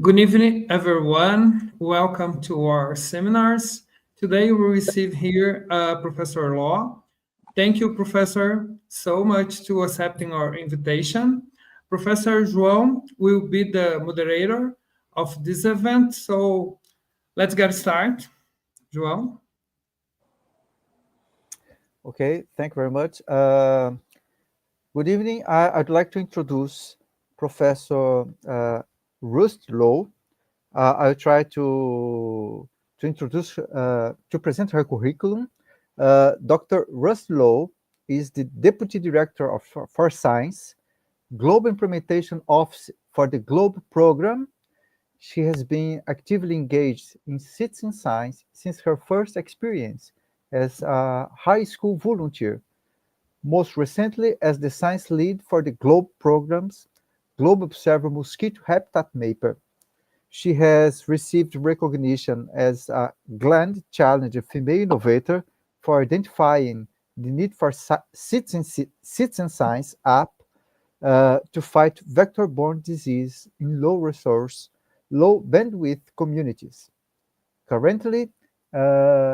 Good evening, everyone. Welcome to our seminars. Today we receive here Professor Law. Thank you, Professor, so much to accepting our invitation. Professor João will be the moderator of this event. So let's get started. João. Okay, thank you very much. Good evening. I'd like to introduce Professor Rusty Low. I'll try to present her curriculum. Dr. Rusty Low is the Deputy Director for Science, Global Implementation Office for the Globe Program. She has been actively engaged in citizen science since her first experience as a high school volunteer, most recently as the science lead for the GLOBE program's Globe Observer Mosquito Habitat Mapper. She has received recognition as a Gland Challenge Female Innovator for identifying the need for citizen science app to fight vector-borne disease in low-resource, low-bandwidth communities. Currently,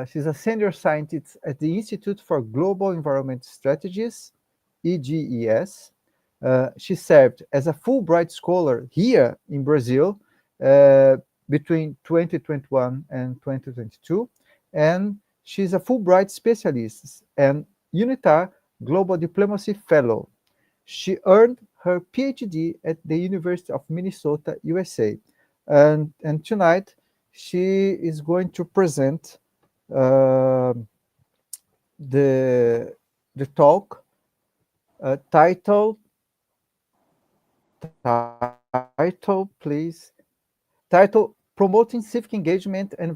she's a senior scientist at the Institute for Global Environment Strategies, IGES. She served as a Fulbright scholar here in Brazil uh, between 2021 and 2022, and she's a Fulbright specialist and UNITAR Global Diplomacy Fellow. She earned her PhD at the University of Minnesota, USA, and tonight she is going to present uh, the the talk title, please. Title: Promoting Civic Engagement and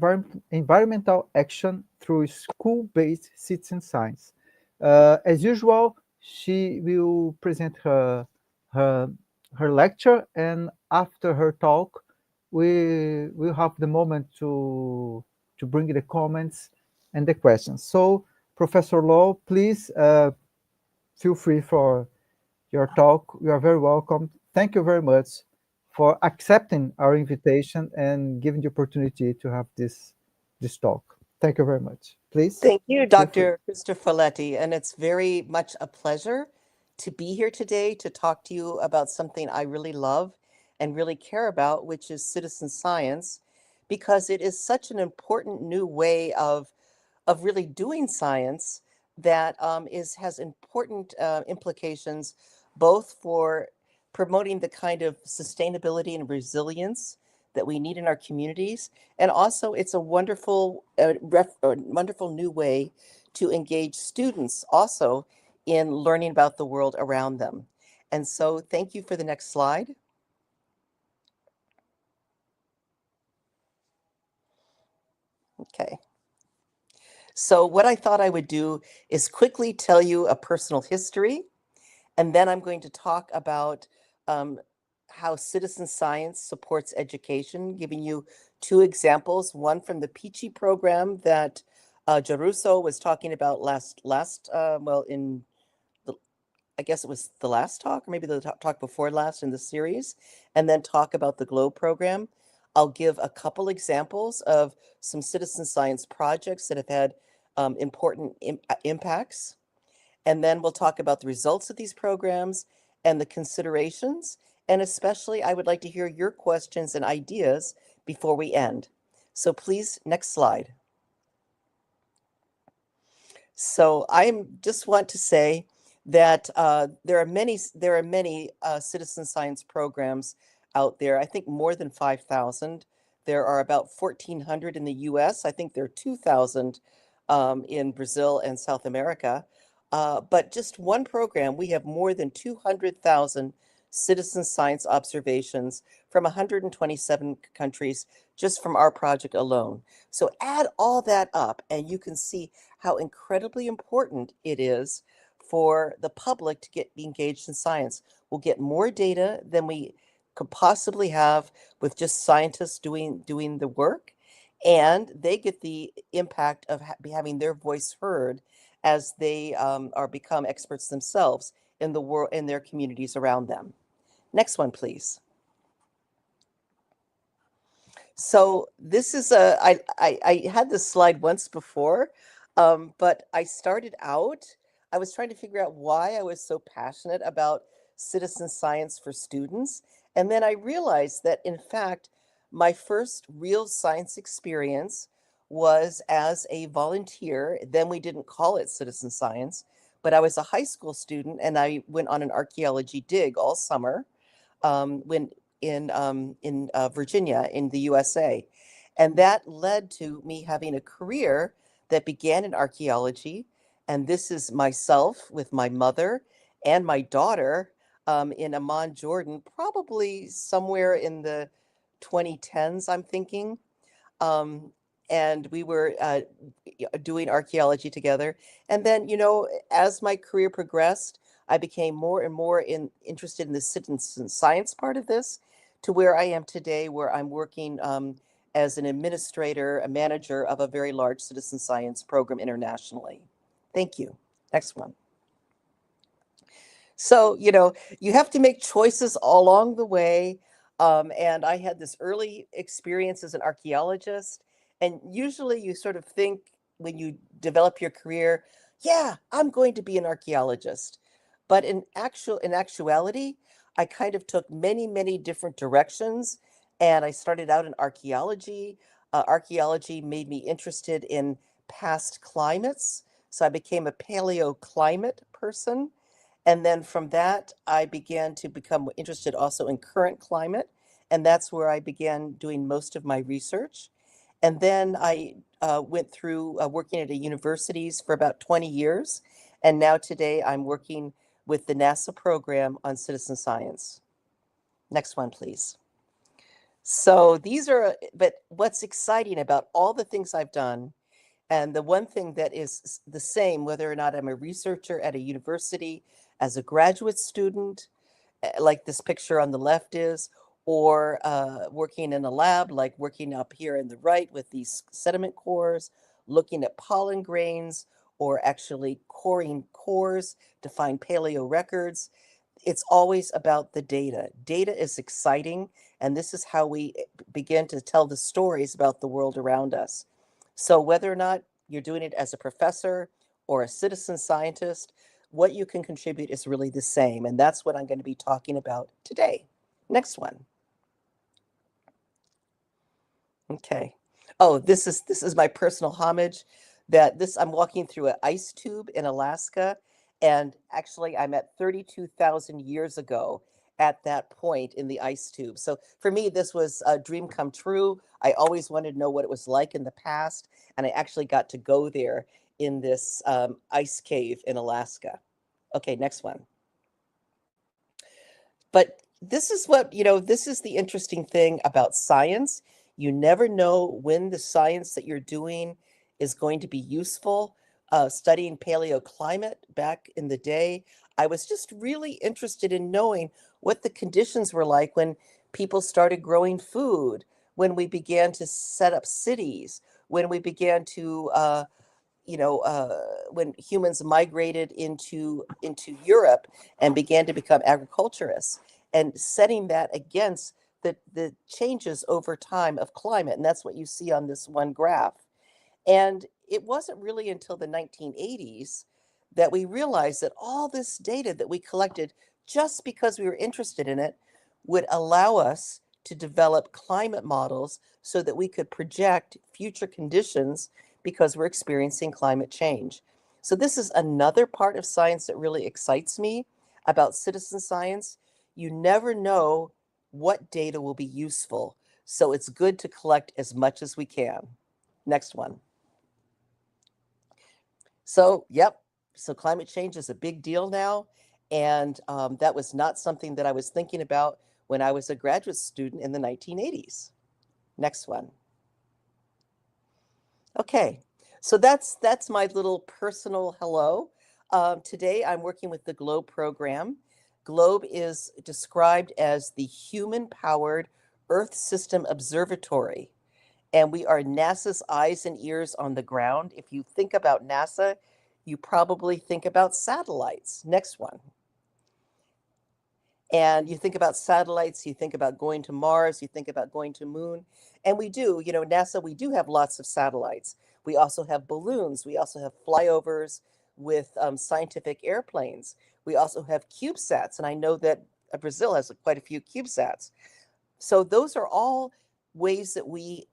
Environmental Action Through School-Based Citizen Science. As usual, she will present her her lecture, and after her talk, we will have the moment to bring the comments and the questions. So, Professor Law, please feel free for your talk. You are very welcome. Thank you very much for accepting our invitation and giving the opportunity to have this talk. Thank you very much. Please Thank you, feel free. Dr. Christopher Folletti, and it's very much a pleasure to be here today to talk to you about something I really love and really care about, which is citizen science, because it is such an important new way of really doing science that has important implications both for promoting the kind of sustainability and resilience that we need in our communities, and also it's a wonderful new way to engage students also in learning about the world around them. And so, thank you for the next slide. Okay. So, what I thought I would do is quickly tell you a personal history, and then I'm going to talk about um, how citizen science supports education, giving you two examples, one from the Peachy program that Jaruso was talking about in the, I guess it was the last talk, or maybe the talk before last in the series, and then talk about the GLOW program. I'll give a couple examples of some citizen science projects that have had important impacts. And then we'll talk about the results of these programs and the considerations. And especially, I would like to hear your questions and ideas before we end. So please, next slide. So I just want to say that there are many citizen science programs out there. I think more than 5,000. There are about 1,400 in the U.S. I think there are 2,000 in Brazil and South America. But just one program, we have more than 200,000 citizen science observations from 127 countries just from our project alone. So add all that up, and you can see how incredibly important it is for the public to be engaged in science. We'll get more data than we could possibly have with just scientists doing the work, and they get the impact of having their voice heard as they are become experts themselves in the world, in their communities around them. Next one, please. So this is I had this slide once before, but I started out, I was trying to figure out why I was so passionate about citizen science for students. And then I realized that, in fact, my first real science experience was as a volunteer. Then we didn't call it citizen science, but I was a high school student and I went on an archaeology dig all summer when in Virginia in the USA. And that led to me having a career that began in archaeology. And this is myself with my mother and my daughter in Amman, Jordan, probably somewhere in the 2010s, I'm thinking. Um, and we were doing archaeology together. And then, as my career progressed, I became more and more interested in the citizen science part of this, to where I am today, where I'm working as an administrator, a manager of a very large citizen science program internationally. Thank you. Next one. So, you have to make choices along the way. And I had this early experience as an archaeologist. And usually you sort of think when you develop your career, yeah, I'm going to be an archaeologist. But in actuality, I kind of took many, many different directions. And I started out in archaeology. Archaeology made me interested in past climates. So I became a paleoclimate person. And then from that, I began to become interested also in current climate. And that's where I began doing most of my research. And then I went through working at universities for about 20 years. And now today I'm working with the NASA program on citizen science. Next one, please. So but what's exciting about all the things I've done, and the one thing that is the same, whether or not I'm a researcher at a university, as a graduate student, like this picture on the left is, or working in a lab, like working up here in the right with these sediment cores, looking at pollen grains, or actually coring cores to find paleo records. It's always about the data. Data is exciting, and this is how we begin to tell the stories about the world around us. So whether or not you're doing it as a professor or a citizen scientist, what you can contribute is really the same. And that's what I'm going to be talking about today. Next one. Okay. Oh, this is my personal homage. I'm walking through an ice tube in Alaska, and actually I'm at 32,000 years ago at that point in the ice tube. So for me, this was a dream come true. I always wanted to know what it was like in the past, and I actually got to go there in this ice cave in Alaska. Okay, next one. But this is this is the interesting thing about science. You never know when the science that you're doing is going to be useful. Studying paleoclimate back in the day, I was just really interested in knowing what the conditions were like when people started growing food, when we began to set up cities, when we began to when humans migrated into Europe and began to become agriculturists, and setting that against the changes over time of climate. And that's what you see on this one graph. And it wasn't really until the 1980s that we realized that all this data that we collected, just because we were interested in it, would allow us to develop climate models so that we could project future conditions because we're experiencing climate change. So this is another part of science that really excites me about citizen science. You never know what data will be useful, so it's good to collect as much as we can. Next one. So, yep, so climate change is a big deal now, and that was not something that I was thinking about when I was a graduate student in the 1980s. Next one. Okay, so that's my little personal hello. Today I'm working with the GLOBE program. GLOBE is described as the human-powered Earth System Observatory, and we are NASA's eyes and ears on the ground. If you think about NASA, you probably think about satellites. Next one. And you think about satellites, you think about going to Mars, you think about going to moon. And we do, you know, NASA, we do have lots of satellites. We also have balloons. We also have flyovers with scientific airplanes. We also have CubeSats. And I know that Brazil has quite a few CubeSats. So those are all ways that we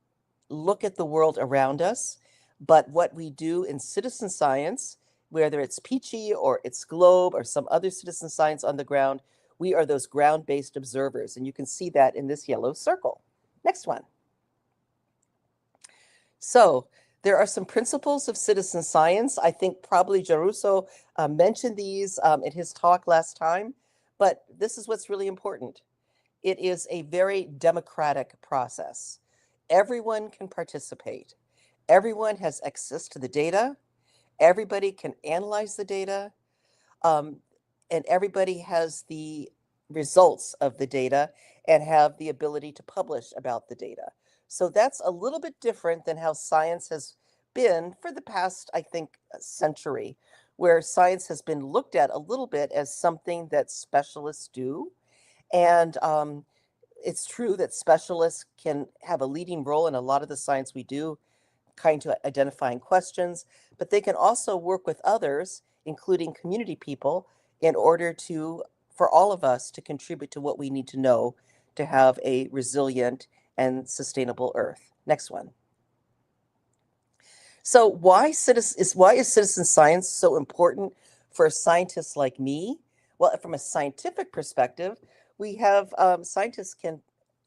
look at the world around us. But what we do in citizen science, whether it's Peachy or it's Globe or some other citizen science on the ground, we are those ground-based observers. And you can see that in this yellow circle. Next one. So there are some principles of citizen science. I think probably Giarrusso mentioned these in his talk last time, but this is what's really important. It is a very democratic process. Everyone can participate. Everyone has access to the data. Everybody can analyze the data. And everybody has the results of the data and have the ability to publish about the data. So that's a little bit different than how science has been for the past, I think, century, where science has been looked at a little bit as something that specialists do. And it's true that specialists can have a leading role in a lot of the science we do, kind of identifying questions, but they can also work with others, including community people, in order for all of us to contribute to what we need to know to have a resilient and sustainable Earth. Next one. So why is citizen science so important for scientists like me? Well, from a scientific perspective, we have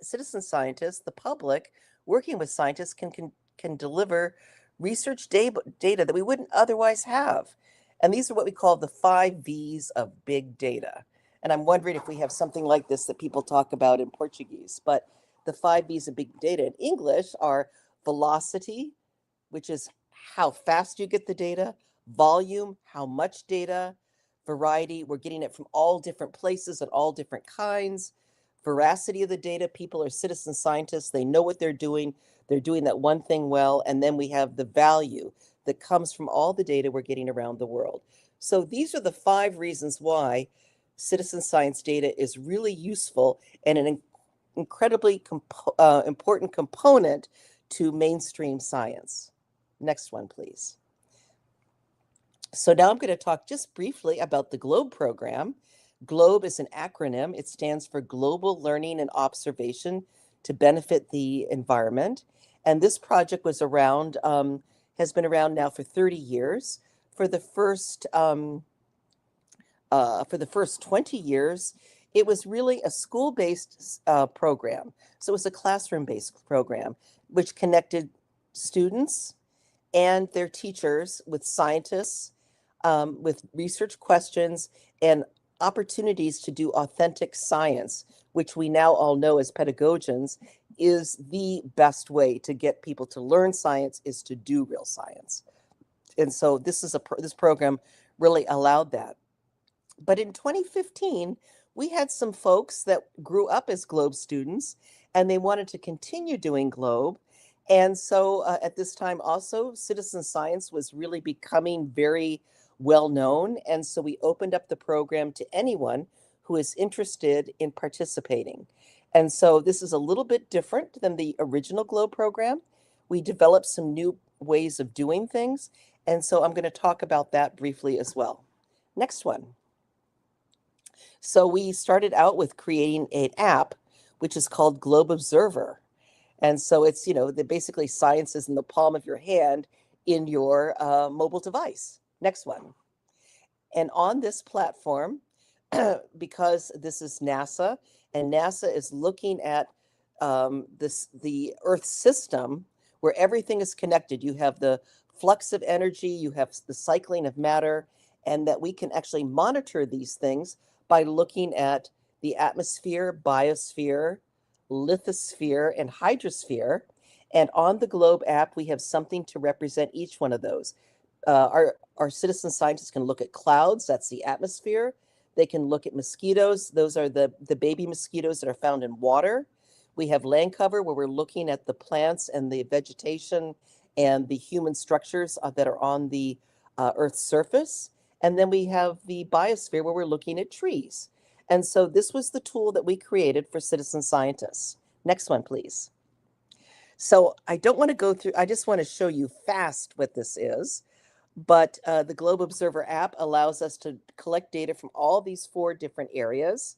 citizen scientists, the public, working with scientists can deliver research data that we wouldn't otherwise have. And these are what we call the 5 V's of big data. And I'm wondering if we have something like this that people talk about in Portuguese. But the 5 V's of big data in English are velocity, which is how fast you get the data, volume, how much data, variety, we're getting it from all different places and all different kinds, veracity of the data, people are citizen scientists, they know what they're doing that one thing well, and then we have the value that comes from all the data we're getting around the world. So these are the 5 reasons why citizen science data is really useful and an incredibly important component to mainstream science. Next one, please. So now I'm going to talk just briefly about the GLOBE program. GLOBE is an acronym. It stands for Global Learning and Observation to Benefit the Environment. And this project was around, has been around now for 30 years. For the first 20 years, it was really a school-based program. So it was a classroom-based program, which connected students and their teachers with scientists, with research questions and opportunities to do authentic science, which we now all know as pedagogians is the best way to get people to learn science, is to do real science. And so this program really allowed that. But in 2015, we had some folks that grew up as GLOBE students and they wanted to continue doing GLOBE. And so at this time also, citizen science was really becoming very well known. And so we opened up the program to anyone who is interested in participating. And so this is a little bit different than the original GLOBE program. We developed some new ways of doing things. And so I'm going to talk about that briefly as well. Next one. So we started out with creating an app, which is called Globe Observer. And so it's, basically science is in the palm of your hand in your mobile device. Next one. And on this platform, because this is NASA, and NASA is looking at the Earth system where everything is connected. You have the flux of energy, you have the cycling of matter, and that we can actually monitor these things by looking at the atmosphere, biosphere, lithosphere, and hydrosphere. And on the GLOBE app, we have something to represent each one of those. Our citizen scientists can look at clouds, that's the atmosphere. They can look at mosquitoes. Those are the baby mosquitoes that are found in water. We have land cover where we're looking at the plants and the vegetation and the human structures that are on the Earth's surface. And then we have the biosphere where we're looking at trees. And so this was the tool that we created for citizen scientists. Next one, please. So I don't want to go through, I just want to show you fast what this is. But the Globe Observer app allows us to collect data from all these 4 different areas,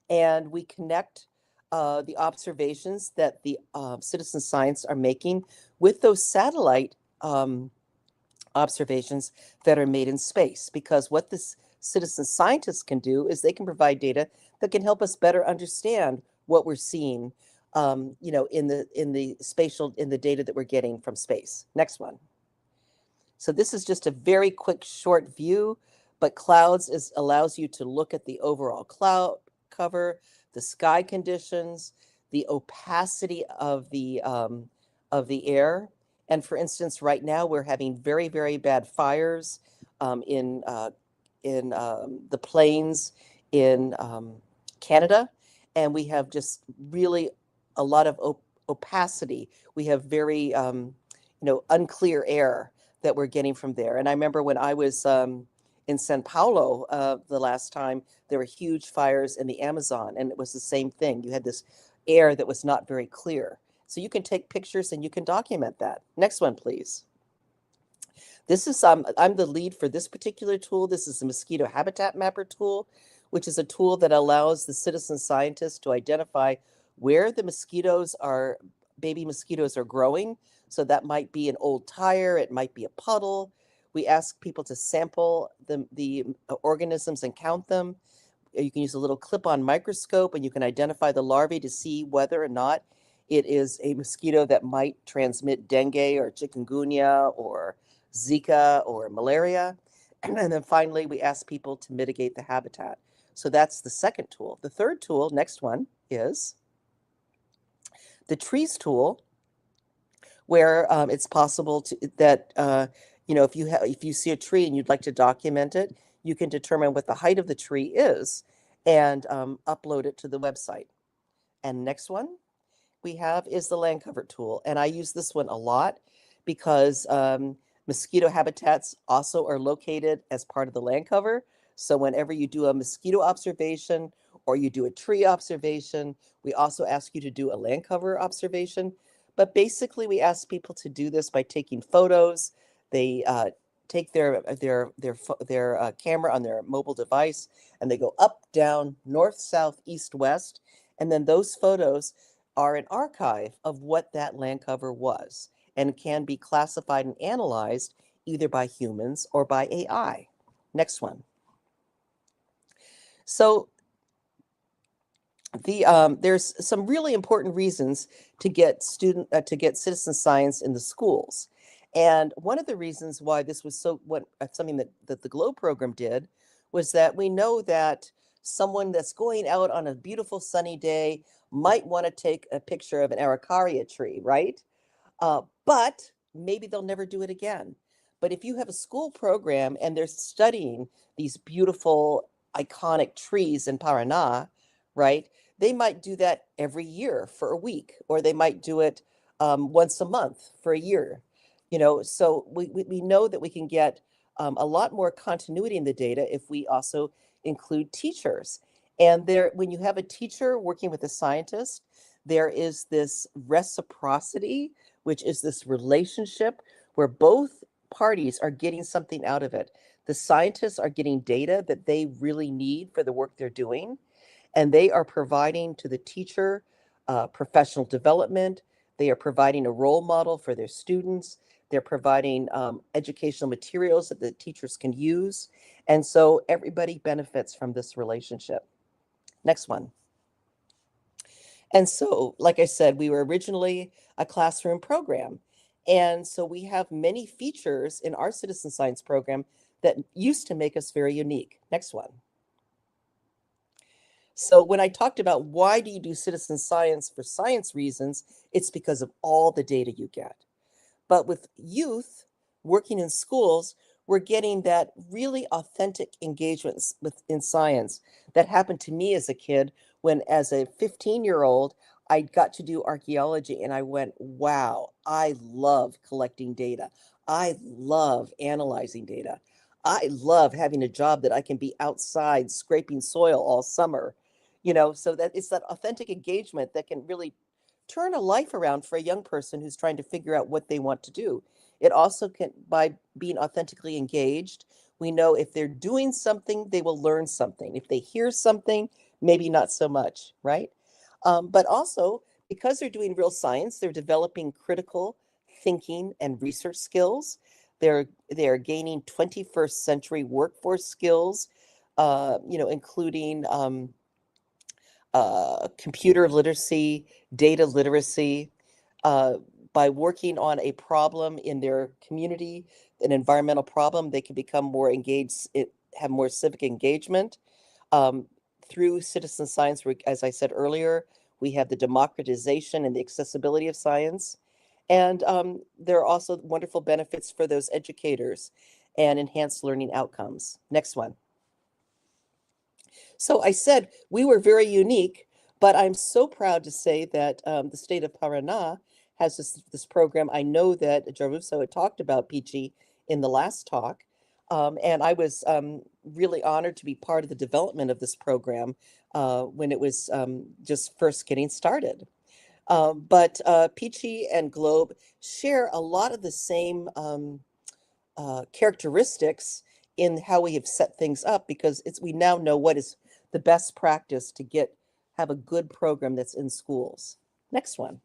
and we connect the observations that the citizen science are making with those satellite observations that are made in space. Because what this citizen scientists can do is they can provide data that can help us better understand what we're seeing, you know, in the spatial, in the data that we're getting from space. Next one. So this is just a very quick, short view, but clouds allows you to look at the overall cloud cover, the sky conditions, the opacity of the air. And for instance, right now we're having very, very bad fires in the plains in Canada, and we have just really a lot of opacity. We have very unclear air that we're getting from there. And I remember when I was in Sao Paulo the last time, there were huge fires in the Amazon, and it was the same thing. You had this air that was not very clear. So you can take pictures and you can document that. Next one, please. This is, I'm the lead for this particular tool. This is the Mosquito Habitat Mapper tool, which is a tool that allows the citizen scientists to identify where the mosquitoes are, baby mosquitoes are growing. So that might be an old tire, it might be a puddle. We ask people to sample the organisms and count them. You can use a little clip-on microscope and you can identify the larvae to see whether or not it is a mosquito that might transmit dengue or chikungunya or Zika or malaria. And then finally, we ask people to mitigate the habitat. So that's the second tool. The third tool, next one, is the trees tool, where it's possible to that if you see a tree and you'd like to document it, you can determine what the height of the tree is and upload it to the website. And next one we have is the land cover tool, and I use this one a lot because mosquito habitats also are located as part of the land cover. So whenever you do a mosquito observation or you do a tree observation, we also ask you to do a land cover observation. But basically, we ask people to do this by taking photos. They take their camera on their mobile device, and they go up, down, north, south, east, west. And then those photos are an archive of what that land cover was and can be classified and analyzed either by humans or by AI. Next one. So there's some really important reasons to get citizen science in the schools. And one of the reasons why this was something that the GLOW program did was that we know that someone that's going out on a beautiful sunny day might want to take a picture of an araucaria tree, right? But maybe they'll never do it again. But if you have a school program and they're studying these beautiful, iconic trees in Paraná, right? They might do that every year for a week, or they might do it once a month for a year. So we know that we can get a lot more continuity in the data if we also include teachers. And when you have a teacher working with a scientist, there is this reciprocity, which is this relationship where both parties are getting something out of it. The scientists are getting data that they really need for the work they're doing, and they are providing to the teacher professional development. They are providing a role model for their students. They're providing educational materials that the teachers can use. And so everybody benefits from this relationship. Next one. And so, like I said, we were originally a classroom program. And so we have many features in our citizen science program that used to make us very unique. Next one. So when I talked about why do you do citizen science for science reasons, it's because of all the data you get. But with youth working in schools, we're getting that really authentic engagement in science that happened to me as a kid when, as a 15-year-old, I got to do archaeology and I went, wow, I love collecting data. I love analyzing data. I love having a job that I can be outside scraping soil all summer, so that it's that authentic engagement that can really turn a life around for a young person who's trying to figure out what they want to do. It also can, by being authentically engaged, we know if they're doing something, they will learn something. If they hear something, maybe not so much, right? But also, because they're doing real science, they're developing critical thinking and research skills. They're gaining 21st century workforce skills, including computer literacy, data literacy. By working on a problem in their community, an environmental problem, they can become more engaged, have more civic engagement. Through citizen science, as I said earlier, we have the democratization and the accessibility of science. And there are also wonderful benefits for those educators and enhanced learning outcomes. Next one. So I said we were very unique, but I'm so proud to say that the state of Paraná has this program. I know that Jaruso had talked about Peachy in the last talk, and I was really honored to be part of the development of this program when it was just first getting started. But Peachy and Globe share a lot of the same characteristics in how we have set things up, because we now know what is the best practice to have a good program that's in schools. Next one.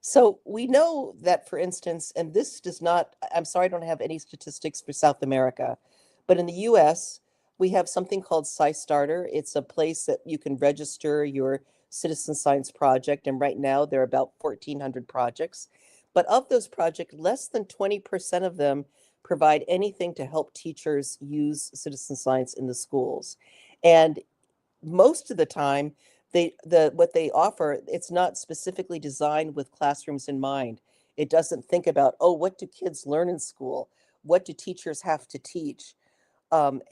So we know that, for instance, and this does not, I'm sorry, I don't have any statistics for South America, but in the US, we have something called SciStarter. It's a place that you can register your citizen science project. And right now there are about 1,400 projects. But of those projects, less than 20% of them provide anything to help teachers use citizen science in the schools. And most of the time, what they offer, it's not specifically designed with classrooms in mind. It doesn't think about, oh, what do kids learn in school? What do teachers have to teach? At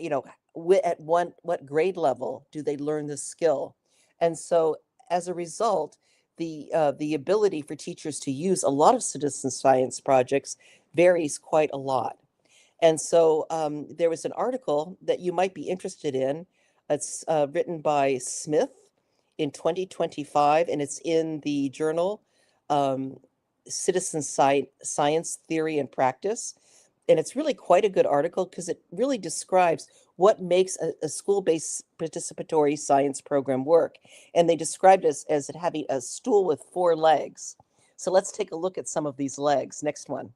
what grade level do they learn this skill? And so as a result, the ability for teachers to use a lot of citizen science projects varies quite a lot. And so there was an article that you might be interested in. It's written by Smith in 2025, and it's in the journal Citizen Science Theory and Practice. And it's really quite a good article because it really describes what makes a school-based participatory science program work. And they described it as it having a stool with 4 legs. So let's take a look at some of these legs. Next one.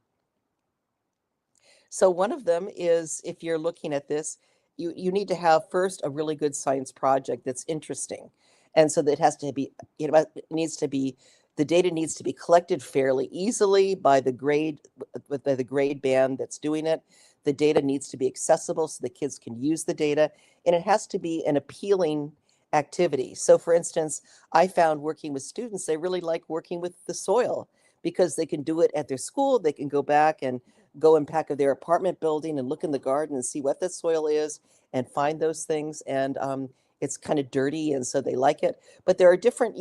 So one of them is, if you're looking at this, you need to have first a really good science project that's interesting. And so that has to be, the data needs to be collected fairly easily by the grade band that's doing it. The data needs to be accessible so the kids can use the data, and it has to be an appealing activity. So for instance, I found working with students, they really like working with the soil because they can do it at their school. They can go back and go and pack of their apartment building and look in the garden and see what the soil is and find those things. And it's kind of dirty, and so they like it. But there are different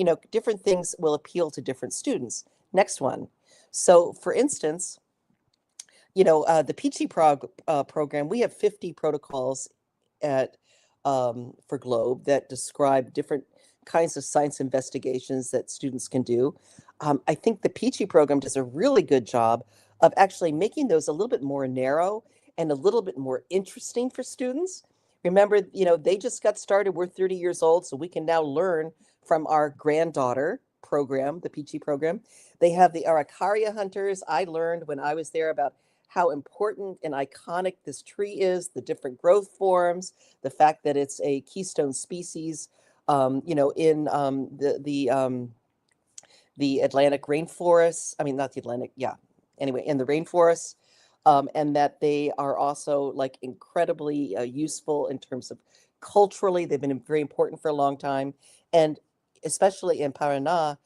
things will appeal to different students. Next one. So for instance, the Peachy program, we have 50 protocols for Globe that describe different kinds of science investigations that students can do. I think the Peachy program does a really good job of actually making those a little bit more narrow and a little bit more interesting for students. Remember, they just got started. We're 30 years old, so we can now learn from our granddaughter program, the Peachy program. They have the Araucaria hunters. I learned when I was there about how important and iconic this tree is, the different growth forms, the fact that it's a keystone species, in the Atlantic rainforests. I mean, not the Atlantic, yeah. Anyway, in the rainforests, and that they are also like incredibly useful in terms of culturally. They've been very important for a long time, and especially in Paraná,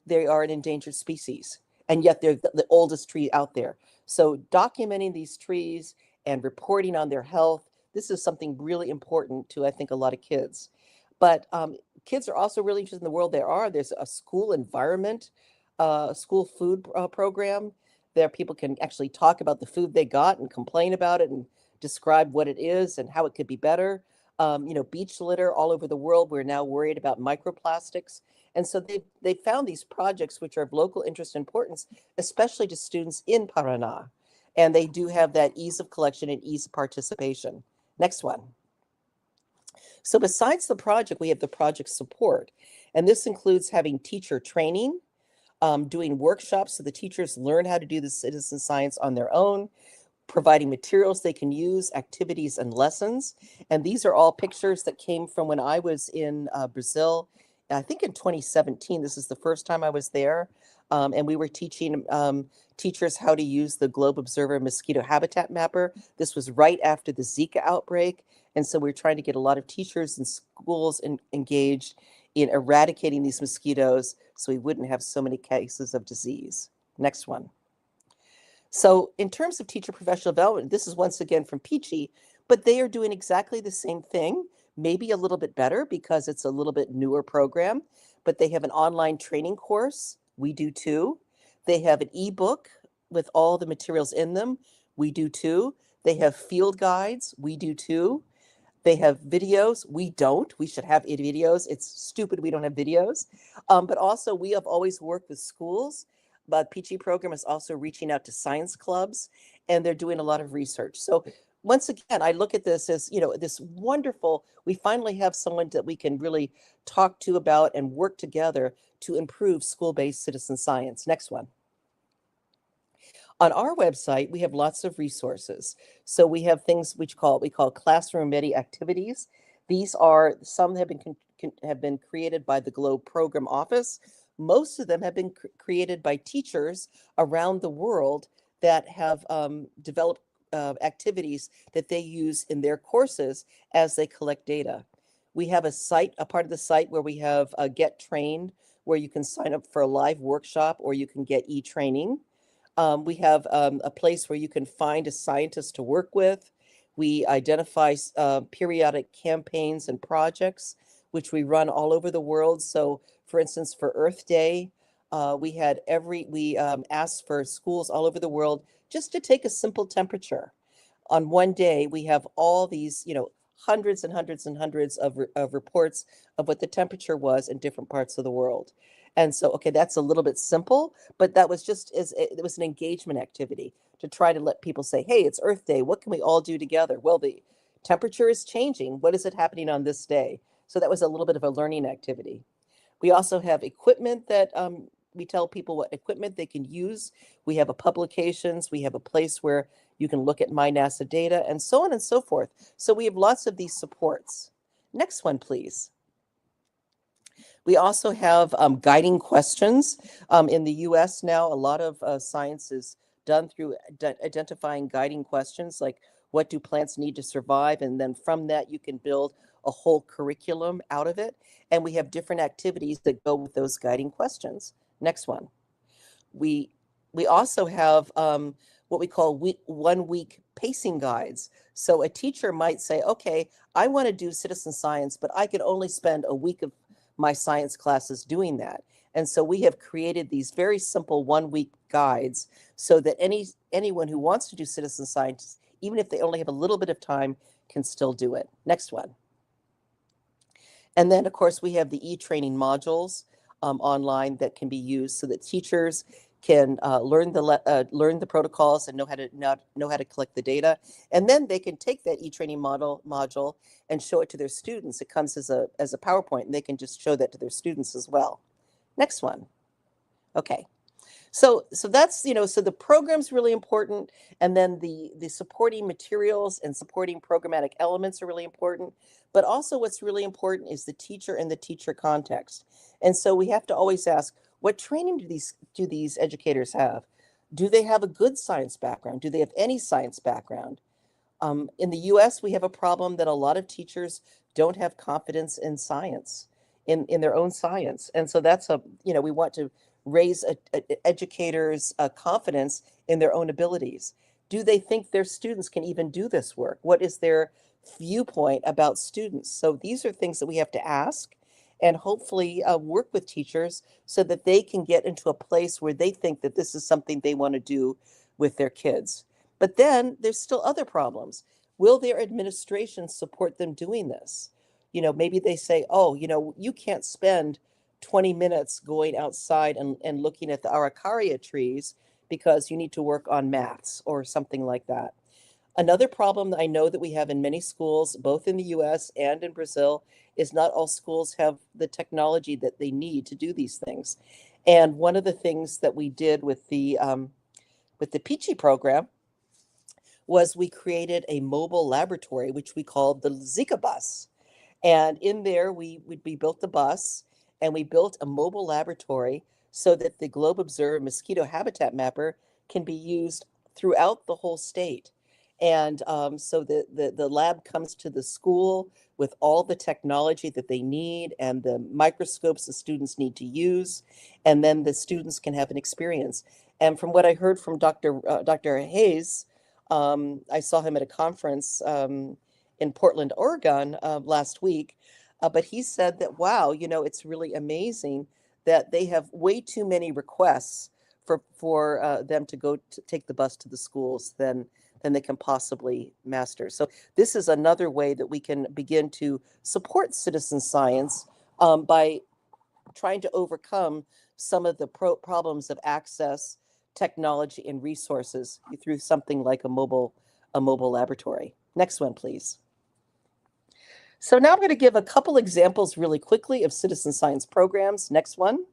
they are an endangered species, and yet they're the oldest tree out there. So documenting these trees and reporting on their health, this is something really important to, I think, a lot of kids. But kids are also really interested in the world. There's a school environment, school food program There people can actually talk about the food they got and complain about it and describe what it is and how it could be better. Beach litter all over the world. We're now worried about microplastics. And so they found these projects which are of local interest and importance, especially to students in Paraná. And they do have that ease of collection and ease of participation. Next one. So besides the project, we have the project support. And this includes having teacher training, doing workshops so the teachers learn how to do the citizen science on their own, providing materials they can use, activities and lessons. And these are all pictures that came from when I was in Brazil, I think in 2017. This is the first time I was there. And we were teaching teachers how to use the Globe Observer Mosquito Habitat Mapper. This was right after the Zika outbreak. And so we're trying to get a lot of teachers and schools engaged in eradicating these mosquitoes so we wouldn't have so many cases of disease. Next one. So in terms of teacher professional development, this is once again from Peachy, but they are doing exactly the same thing, maybe a little bit better because it's a little bit newer program, but they have an online training course. We do too. They have an ebook with all the materials in them. We do too. They have field guides. We do too. They have videos. We don't. We should have videos. It's stupid we don't have videos. But also we have always worked with schools. But Peachy program is also reaching out to science clubs, and they're doing a lot of research. So once again, I look at this as, this wonderful, we finally have someone that we can really talk to about and work together to improve school-based citizen science. Next one. On our website, we have lots of resources. So we have things we call classroom ready activities. These are some have been created by the Globe Program Office. Most of them have been created by teachers around the world that have developed activities that they use in their courses as they collect data. We have a part of the site where we have Get Trained, where you can sign up for a live workshop or you can get e-training. We have a place where you can find a scientist to work with. We identify periodic campaigns and projects, which we run all over the world. So, for instance, for Earth Day, we asked for schools all over the world just to take a simple temperature. On one day, we have all these, hundreds and hundreds and hundreds of reports of what the temperature was in different parts of the world. And so, okay, that's a little bit simple, but that was it was an engagement activity to try to let people say, hey, it's Earth Day. What can we all do together? Well, the temperature is changing. What is it happening on this day? So that was a little bit of a learning activity. We also have equipment that we tell people what equipment they can use. We have publications. We have a place where you can look at My NASA data and so on and so forth. So we have lots of these supports. Next one, please. We also have guiding questions. In the US now, a lot of science is done through identifying guiding questions like what do plants need to survive? And then from that, you can build a whole curriculum out of it. And we have different activities that go with those guiding questions. Next one. We also have what we call 1 week pacing guides. So a teacher might say, okay, I want to do citizen science, but I could only spend a week of my science classes doing that. And so we have created these very simple 1 week guides so that anyone who wants to do citizen science, even if they only have a little bit of time, can still do it. Next one. And then, of course, we have the e-training modules online that can be used so that teachers can learn the protocols and know how to collect the data, and then they can take that e-training module and show it to their students. It comes as a PowerPoint, and they can just show that to their students as well. Next one. Okay. So that's, so the program's really important, and then the supporting materials and supporting programmatic elements are really important, but also what's really important is the teacher and the teacher context. And so we have to always ask, what training do these educators have? Do they have a good science background? Do they have any science background? In the US, we have a problem that a lot of don't have confidence in science, in their own science. And so that's we want to raise educators' confidence in their own abilities. Do they think their students can even do this work? What is their viewpoint about students? So these are things that we have to ask. and hopefully work with teachers so that they can get into a place where they think that this is something they want to do with their kids. But then there's still other problems. Will their administration support them doing this? Maybe they say, oh, you can't spend 20 minutes going outside and looking at the araucaria trees because you need to work on maths or something like that. Another problem that I know that we have in many schools, both in the US and in Brazil, is not all schools have the technology that they need to do these things. And one of the things that we did with the Peachy program was we created a mobile laboratory, which we called the Zika bus. And in there, we built the bus, and we built a mobile laboratory so that the Globe Observer mosquito habitat mapper can be used throughout the whole state. And so the lab comes to the school with all the technology that they need and the microscopes the students need to use, and then the students can have an experience. And from what I heard from Dr. Hayes, I saw him at a conference in Portland, Oregon last week, but he said that, wow, it's really amazing that they have way too many requests for them to go to take the bus to the schools than they can possibly master. So this is another way that we can begin to support citizen science by trying to overcome some of the problems of access, technology, and resources through something like a mobile laboratory. Next one, please. So now I'm going to give a couple examples really quickly of citizen science programs. Next one.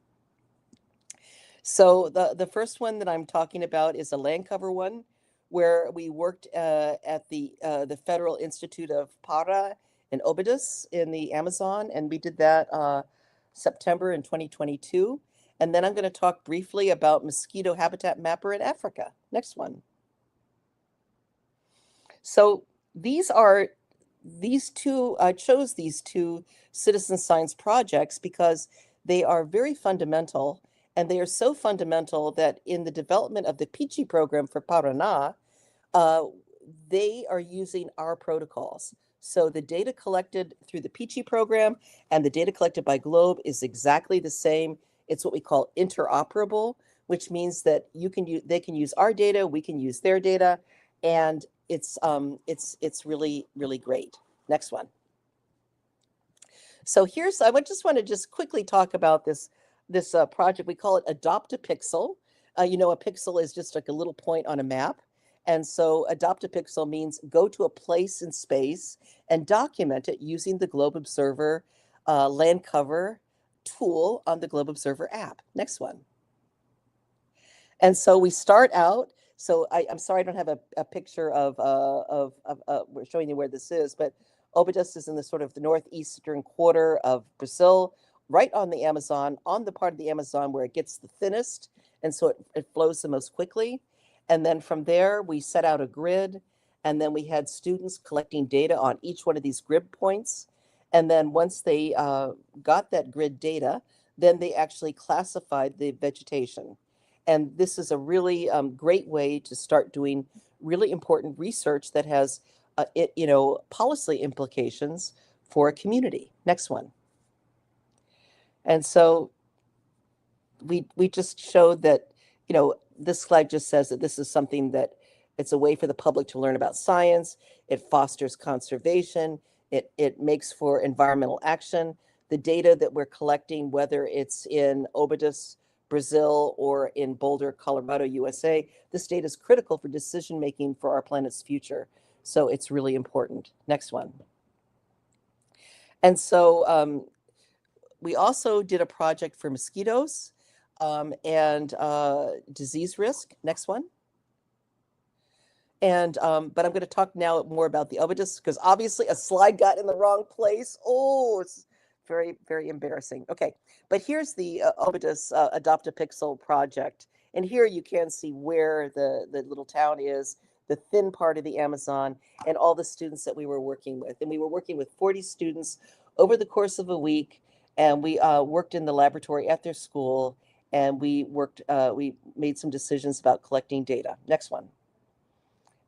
So the first one that I'm talking about is a land cover one, where we worked at the Federal Institute of Para in Óbidos in the Amazon, and we did that September in 2022. And then I'm going to talk briefly about mosquito habitat mapper in Africa. Next one. So I chose these two citizen science projects because they are very fundamental, and they are so fundamental that in the development of the Peachy program for Paraná, they are using our protocols. So the data collected through the Peachy program and the data collected by Globe is exactly the same. It's what we call interoperable, which means that they can use our data, we can use their data, and it's really, really great. Next one. So I just want to just quickly talk about this project. We call it Adopt a Pixel. A pixel is just like a little point on a map. And so Adopt a Pixel means go to a place in space and document it using the Globe Observer land cover tool on the Globe Observer app. Next one. And so we start out. So I'm sorry I don't have a picture of we're showing you where this is, but Óbidos is in the sort of the northeastern quarter of Brazil, right on the Amazon, on the part of the Amazon where it gets the thinnest, and so it flows the most quickly. And then from there, we set out a grid, and then we had students collecting data on each one of these grid points. And then once they got that grid data, then they actually classified the vegetation. And this is a really great way to start doing really important research that has, policy implications for a community. Next one. And so we just showed that, this slide just says that this is something that it's a way for the public to learn about science. It fosters conservation. It makes for environmental action. The data that we're collecting, whether it's in Óbidos, Brazil, or in Boulder, Colorado, USA, this data is critical for decision making for our planet's future. So it's really important. Next one. And so we also did a project for mosquitoes and disease risk. Next one. And but I'm going to talk now more about the Óbidos because obviously a slide got in the wrong place. Oh, it's very, very embarrassing. Okay, but here's the Óbidos Adopt a Pixel project. And here you can see where the little town is, the thin part of the Amazon, and all the students that we were working with. And we were working with 40 students over the course of a week. And we worked in the laboratory at their school. And we made some decisions about collecting data. Next one.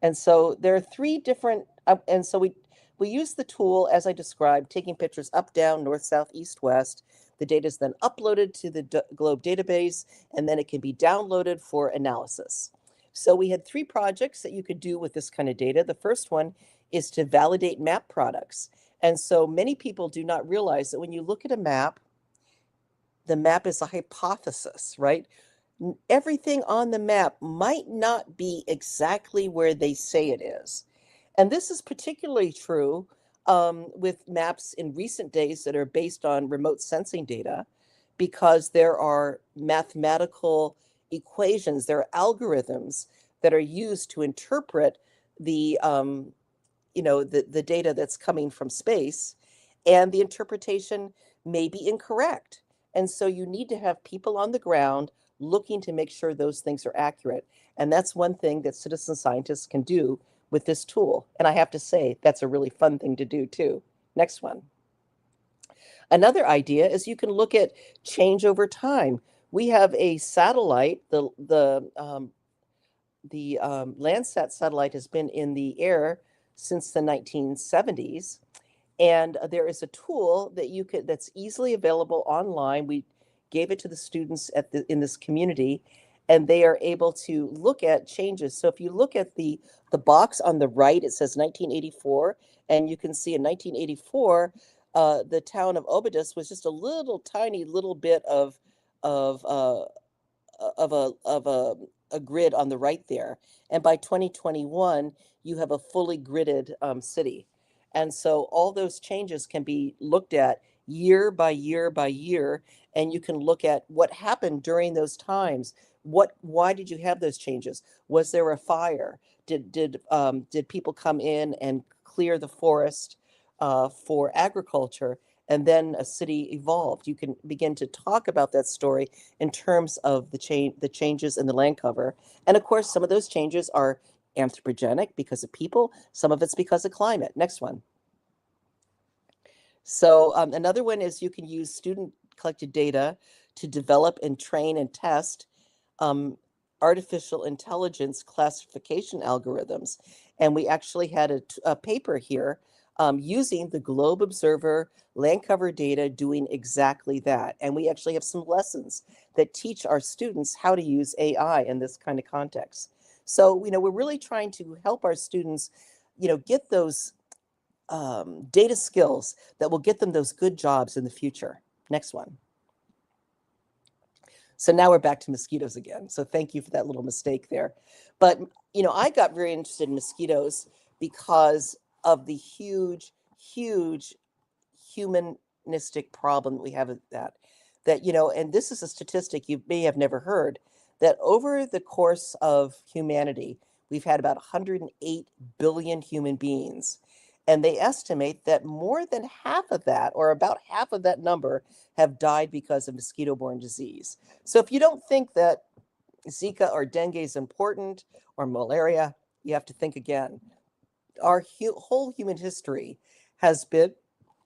And so there are three different, and so we we use the tool as I described, taking pictures up, down, north, south, east, west. The data is then uploaded to the GLOBE database, and then it can be downloaded for analysis. So we had 3 projects that you could do with this kind of data. The first one is to validate map products. And so many people do not realize that when you look at a map, the map is a hypothesis, right? Everything on the map might not be exactly where they say it is. And this is particularly true with maps in recent days that are based on remote sensing data, because there are mathematical equations, there are algorithms that are used to interpret the the data that's coming from space, and the interpretation may be incorrect. And so you need to have people on the ground looking to make sure those things are accurate. And that's one thing that citizen scientists can do with this tool. And I have to say, that's a really fun thing to do too. Next one. Another idea is you can look at change over time. We have a satellite, the Landsat satellite has been in the air since the 1970s. And there is a tool that that's easily available online. We gave it to the students in this community, and they are able to look at changes. So if you look at the box on the right, it says 1984, and you can see in 1984, the town of Obidus was just a little tiny little bit of a grid on the right there. And by 2021, you have a fully gridded city. And so all those changes can be looked at year by year by year, and you can look at what happened during those times. Why did you have those changes? Was there a fire? Did people come in and clear the forest for agriculture? And then a city evolved. You can begin to talk about that story in terms of the changes in the land cover. And of course, some of those changes are anthropogenic because of people. Some of it's because of climate. Next one. So another one is you can use student collected data to develop and train and test artificial intelligence classification algorithms. And we actually had a paper here using the Globe Observer land cover data doing exactly that. And we actually have some lessons that teach our students how to use AI in this kind of context. So, we're really trying to help our students, get those data skills that will get them those good jobs in the future. Next one. So now we're back to mosquitoes again. So thank you for that little mistake there. But, I got very interested in mosquitoes because of the huge, huge humanistic problem that we have with that, and this is a statistic you may have never heard, that over the course of humanity, we've had about 108 billion human beings. And they estimate that more than half of that, or about half of that number, have died because of mosquito-borne disease. So if you don't think that Zika or dengue is important, or malaria, you have to think again. Our whole human history has been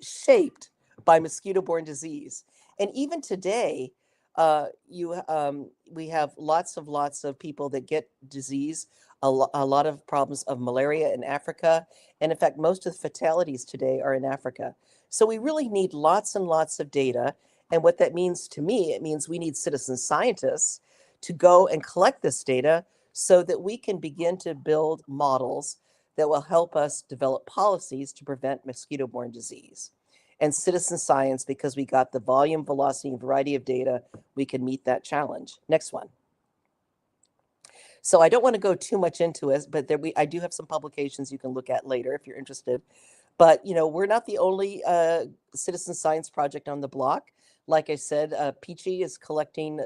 shaped by mosquito-borne disease. And even today, we have lots of people that get disease, a lot of problems of malaria in Africa. And in fact, most of the fatalities today are in Africa. So we really need lots and lots of data. And what that means to me, it means we need citizen scientists to go and collect this data so that we can begin to build models that will help us develop policies to prevent mosquito-borne disease. And citizen science, because we got the volume, velocity, and variety of data, we can meet that challenge. Next one. So I don't want to go too much into it, but I do have some publications you can look at later if you're interested. But, we're not the only citizen science project on the block. Like I said, Peachy is collecting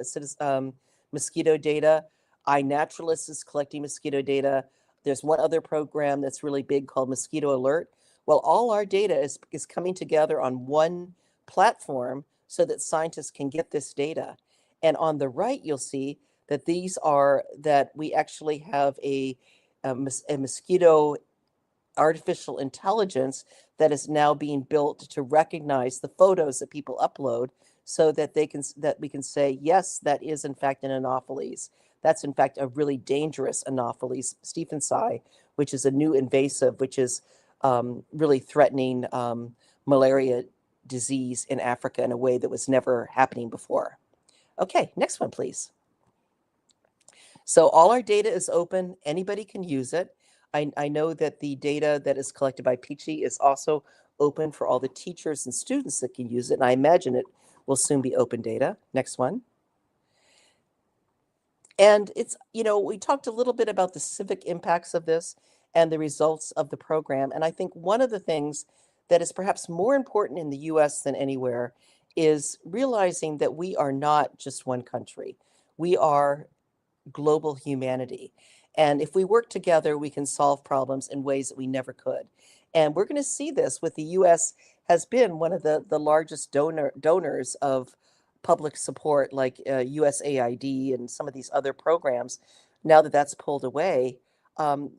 mosquito data. iNaturalist is collecting mosquito data. There's one other program that's really big called Mosquito Alert. Well, all our data is coming together on one platform so that scientists can get this data. And on the right, you'll see that that we actually have a mosquito artificial intelligence that is now being built to recognize the photos that people upload so that we can say, yes, that is in fact an Anopheles. That's in fact a really dangerous Anopheles stephensi, which is a new invasive, which is really threatening malaria disease in Africa in a way that was never happening before. Okay, next one, please. So all our data is open. Anybody can use it. I know that the data that is collected by Peachy is also open for all the teachers and students that can use it. And I imagine it will soon be open data. Next one. And it's, we talked a little bit about the civic impacts of this and the results of the program. And I think one of the things that is perhaps more important in the US than anywhere is realizing that we are not just one country. We are global humanity. And if we work together, we can solve problems in ways that we never could. And we're going to see this with the US has been one of the largest donors of public support like USAID and some of these other programs. Now that that's pulled away,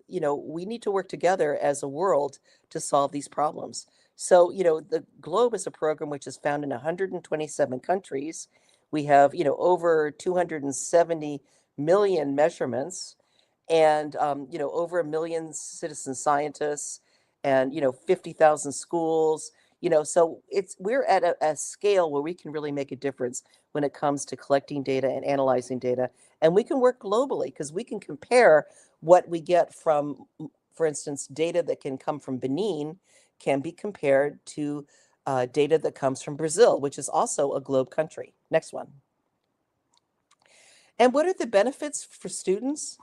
we need to work together as a world to solve these problems. So, the GLOBE is a program which is found in 127 countries. We have, over 270 million measurements and, over 1 million citizen scientists and, 50,000 schools, so we're at a scale where we can really make a difference when it comes to collecting data and analyzing data. And we can work globally because we can compare what we get from, for instance, data that can come from Benin can be compared to data that comes from Brazil, which is also a globe country. Next one. And what are the benefits for students?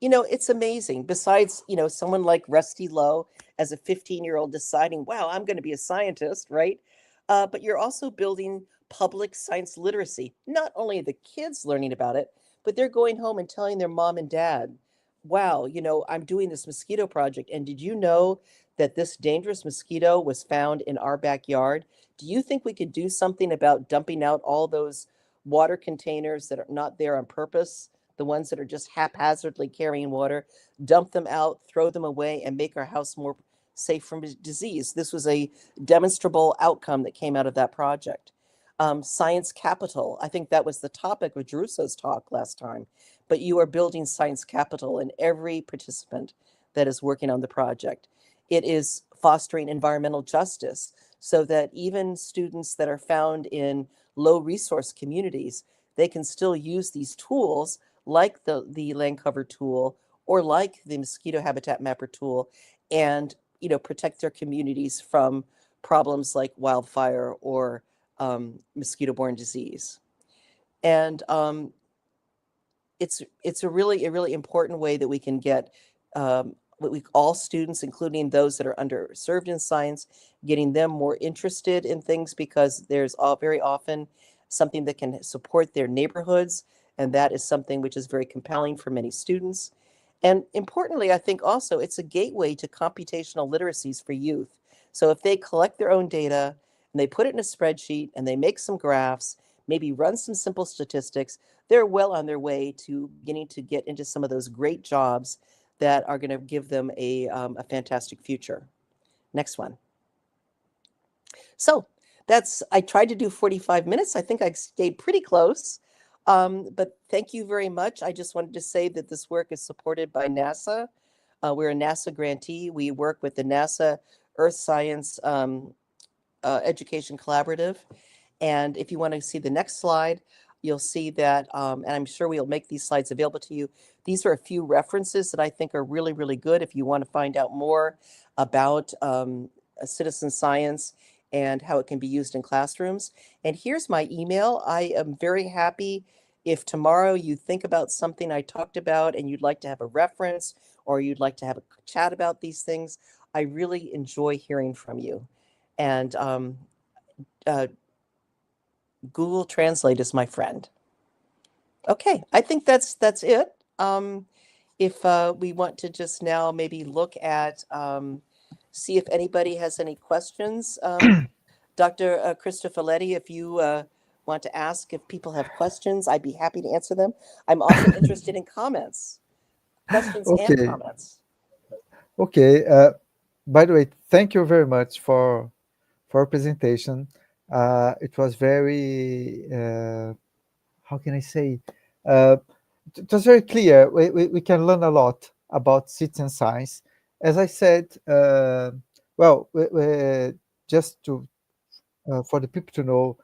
It's amazing. Besides, someone like Rusty Low as a 15-year-old deciding, wow, I'm going to be a scientist, right? But you're also building public science literacy. Not only are the kids learning about it, but they're going home and telling their mom and dad, wow, I'm doing this mosquito project. And did you know that this dangerous mosquito was found in our backyard? Do you think we could do something about dumping out all those water containers that are not there on purpose? The ones that are just haphazardly carrying water, dump them out, throw them away, and make our house more safe from disease. This was a demonstrable outcome that came out of that project. Science capital. I think that was the topic of Druso's talk last time. But you are building science capital in every participant that is working on the project. It is fostering environmental justice so that even students that are found in low resource communities, they can still use these tools like the land cover tool or like the mosquito habitat mapper tool and protect their communities from problems like wildfire or mosquito-borne disease. And it's a really important way that we can get all students, including those that are underserved in science, getting them more interested in things because there's very often something that can support their neighborhoods. And that is something which is very compelling for many students. And importantly, I think also it's a gateway to computational literacies for youth. So if they collect their own data and they put it in a spreadsheet and they make some graphs, maybe run some simple statistics, they're well on their way to beginning to get into some of those great jobs that are going to give them a fantastic future. Next one. So I tried to do 45 minutes. I think I stayed pretty close. But thank you very much. I just wanted to say that this work is supported by NASA. We're a NASA grantee. We work with the NASA Earth Science Education Collaborative. And if you want to see the next slide, you'll see that, and I'm sure we'll make these slides available to you. These are a few references that I think are really, really good if you want to find out more about citizen science and how it can be used in classrooms. And here's my email. I am very happy if tomorrow you think about something I talked about and you'd like to have a reference or you'd like to have a chat about these things. I really enjoy hearing from you. And Google Translate is my friend. Okay, I think that's it. If we want to just now maybe look at, see if anybody has any questions. Dr. Cristofoletti, if you want to ask if people have questions, I'd be happy to answer them. I'm also interested in comments, questions and comments. Okay. By the way, thank you very much for presentation. It was very, how can I say? It was very clear. We can learn a lot about citizen science. As I said, Well, just to for the people to know,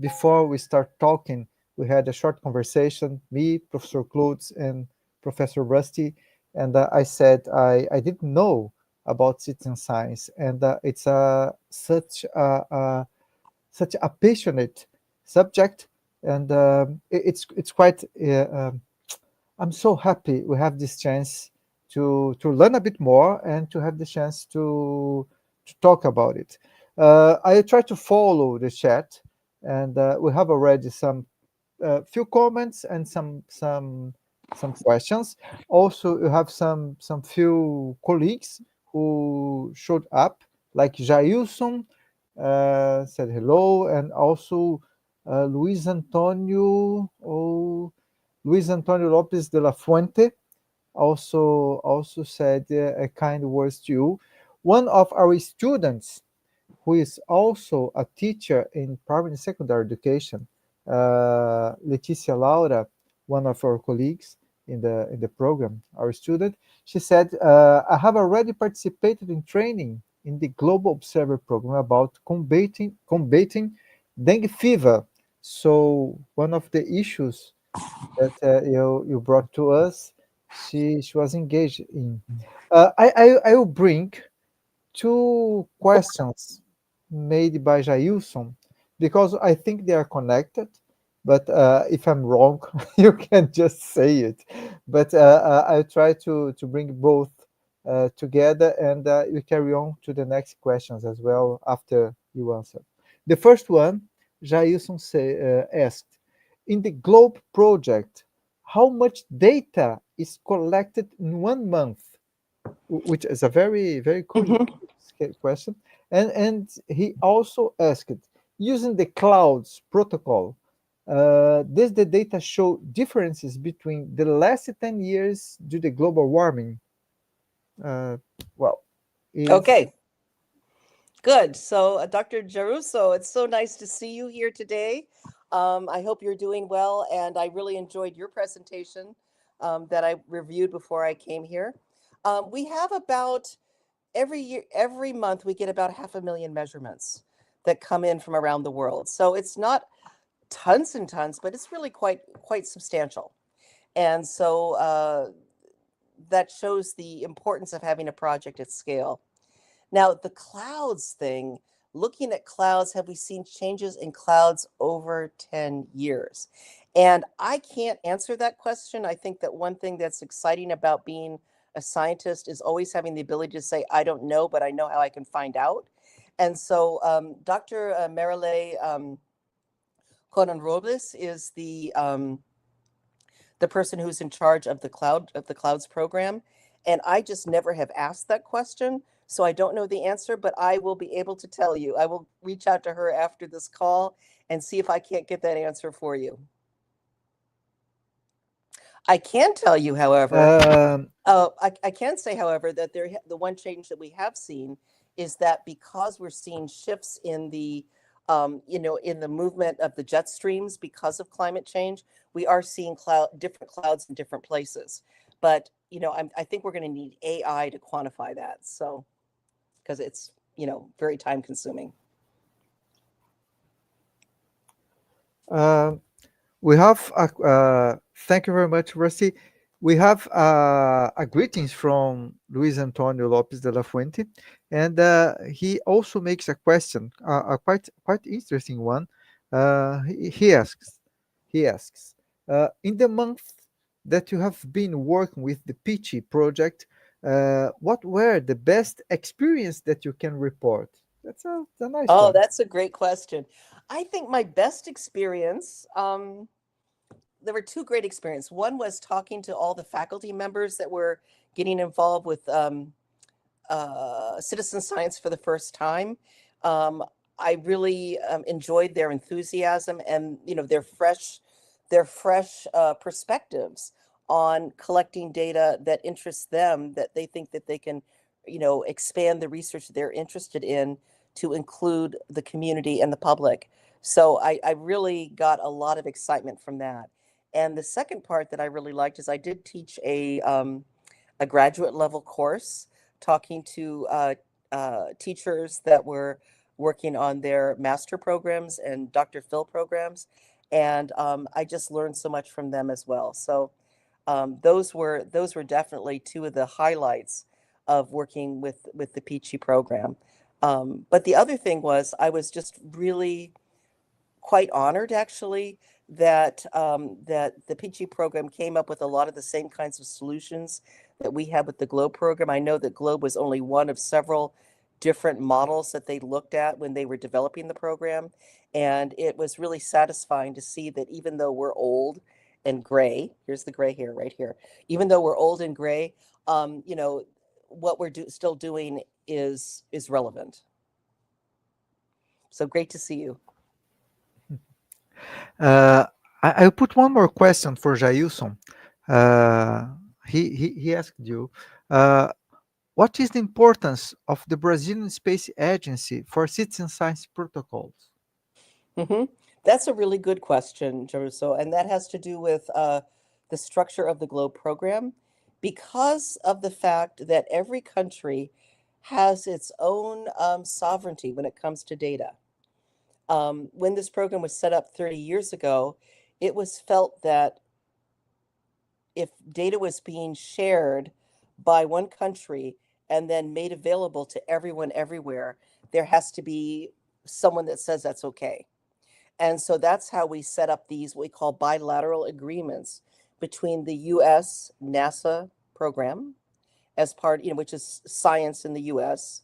before we start talking, we had a short conversation, me, Professor Klutz, and Professor Rusty, and I said I didn't know about citizen science, and it's such a passionate subject, and it's quite. I'm so happy we have this chance to learn a bit more and to have the chance to talk about it. I try to follow the chat, and we have already some few comments and some questions. Also, you have some few colleagues who showed up, like Jailson said hello, and also Luis Antonio. Oh, Luis Antonio Lopes de la Fuente also said a kind words to you. One of our students, who is also a teacher in primary and secondary education, Leticia Laura, one of our colleagues in the program, our student, she said, "I have already participated in training in the Global Observer program about combating dengue fever." So one of the issues that you brought to us, she was engaged in. I will bring two questions made by Jailson because I think they are connected. But if I'm wrong, you can just say it. But I'll try to bring both together, and we carry on to the next questions as well after you answer. The first one, Jailson asked, in the Globe project, how much data is collected in 1 month? Which is a very curious Mhm. question. And he also asked, using the clouds protocol, does the data show differences between the last 10 years due to global warming? Uh, well, is Okay, good. So, Dr. Jaruso, it's so nice to see you here today. I hope you're doing well, and I really enjoyed your presentation that I reviewed before I came here. We have about every year, every month, we get about 500,000 measurements that come in from around the world. So it's not tons and tons, but it's really quite substantial. And so that shows the importance of having a project at scale. Now, the clouds thing, looking at clouds, have we seen changes in clouds over 10 years? And I can't answer that question. I think that one thing that's exciting about being a scientist is always having the ability to say, I don't know, but I know how I can find out. And so Dr. Marilei Conan Robles is the person who's in charge of the clouds program, and I just never have asked that question, so I don't know the answer, but I will be able to tell you. I will reach out to her after this call and see if I can't get that answer for you. I can tell you, however, um, I can say, however, that the one change that we have seen is that because we're seeing shifts in the in the movement of the jet streams because of climate change, we are seeing different clouds in different places. But I think we're going to need AI to quantify that. So because it's very time consuming. um, we have thank you very much, Rusty. We have a greetings from Luis Antonio Lopes de la Fuente, and he also makes a question, a quite interesting one. He asks, in the month that you have been working with the Peachy project, what were the best experience that you can report? That's a nice Oh, one. that's a great question. I think my best experience, there were two great experiences. One was talking to all the faculty members that were getting involved with citizen science for the first time. I really enjoyed their enthusiasm and their fresh perspectives on collecting data that interests them, that they think that they can, expand the research they're interested in to include the community and the public. So I really got a lot of excitement from that. And the second part that I really liked is I did teach a graduate level course talking to teachers that were working on their master programs and Dr. Phil programs, and I just learned so much from them as well. So those were definitely two of the highlights of working with the Peachy program. But the other thing was I was just really quite honored actually that that the Peachy program came up with a lot of the same kinds of solutions that we had with the Globe program. I know that Globe was only one of several different models that they looked at when they were developing the program, and it was really satisfying to see that even though we're old and gray, here's the gray hair right here, even though we're old and gray, you know, what we're still doing is relevant. So great to see you. Uh, I'll put one more question for Jailson. Uh, he asked you, uh, what is the importance of the Brazilian Space Agency for citizen science protocols? hmm That's a really good question, Jeruso, and that has to do with the structure of the GLOBE program. Because of the fact that every country has its own sovereignty when it comes to data. When this program was set up 30 years ago, it was felt that if data was being shared by one country and then made available to everyone everywhere, there has to be someone that says that's okay. And so that's how we set up these what we call bilateral agreements between the US NASA program as part, you know, which is science in the US,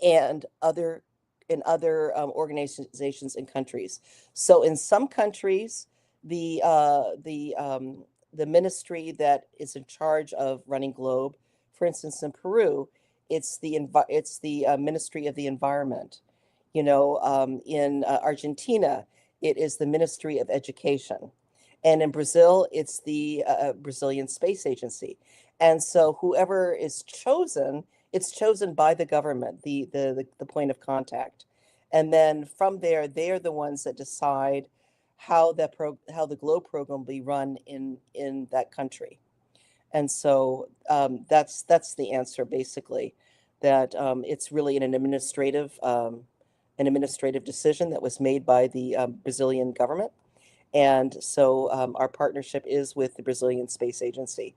and other organizations and countries. So in some countries, the the ministry that is in charge of running Globe, for instance, in Peru, it's the Ministry of the Environment. You know, in Argentina, it is the Ministry of Education, and in Brazil, it's the Brazilian Space Agency. And so, whoever is chosen, it's chosen by the government, the point of contact, and then from there, they are the ones that decide how the Globe program will be run in that country. And so that's the answer basically. That it's really an administrative decision that was made by the Brazilian government, and so our partnership is with the Brazilian Space Agency.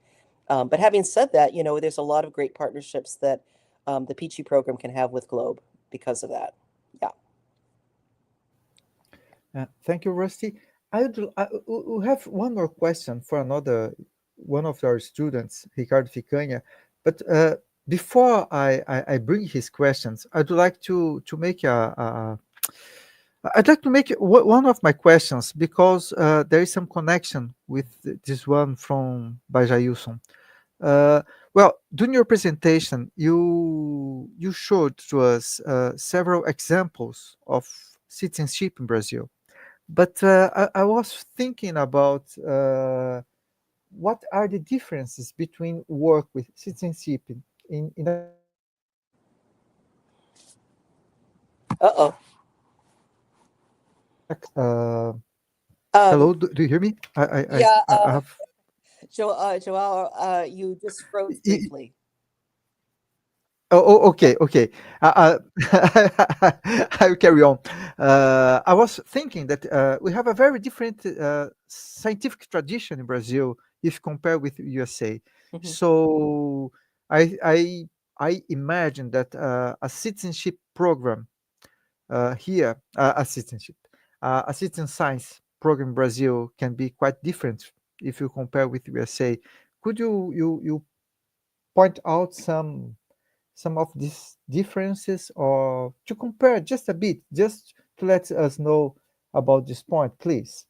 But having said that, you know, there's a lot of great partnerships that the Peachy program can have with Globe because of that. Yeah. Thank you, Rusty. We have one more question for another one of our students, Ricardo Ficanha. But before I bring his questions, I'd like to make one of my questions because there is some connection with this one from Bajailson. Uh, well, during your presentation, you showed to us several examples of citizenship in Brazil. But I was thinking about what are the differences between work with citizenship in Uh-oh. uh, Um, hello, do you hear me? yeah, I have. Joao, you just froze briefly. Okay, okay. I'll carry on. I was thinking that we have a very different scientific tradition in Brazil if compared with USA. Mhm. So I I I imagine that a citizenship program here, a citizen science program in Brazil can be quite different if you compare with USA. Could you point out some of these differences or to compare just a bit, just to let us know about this point, please?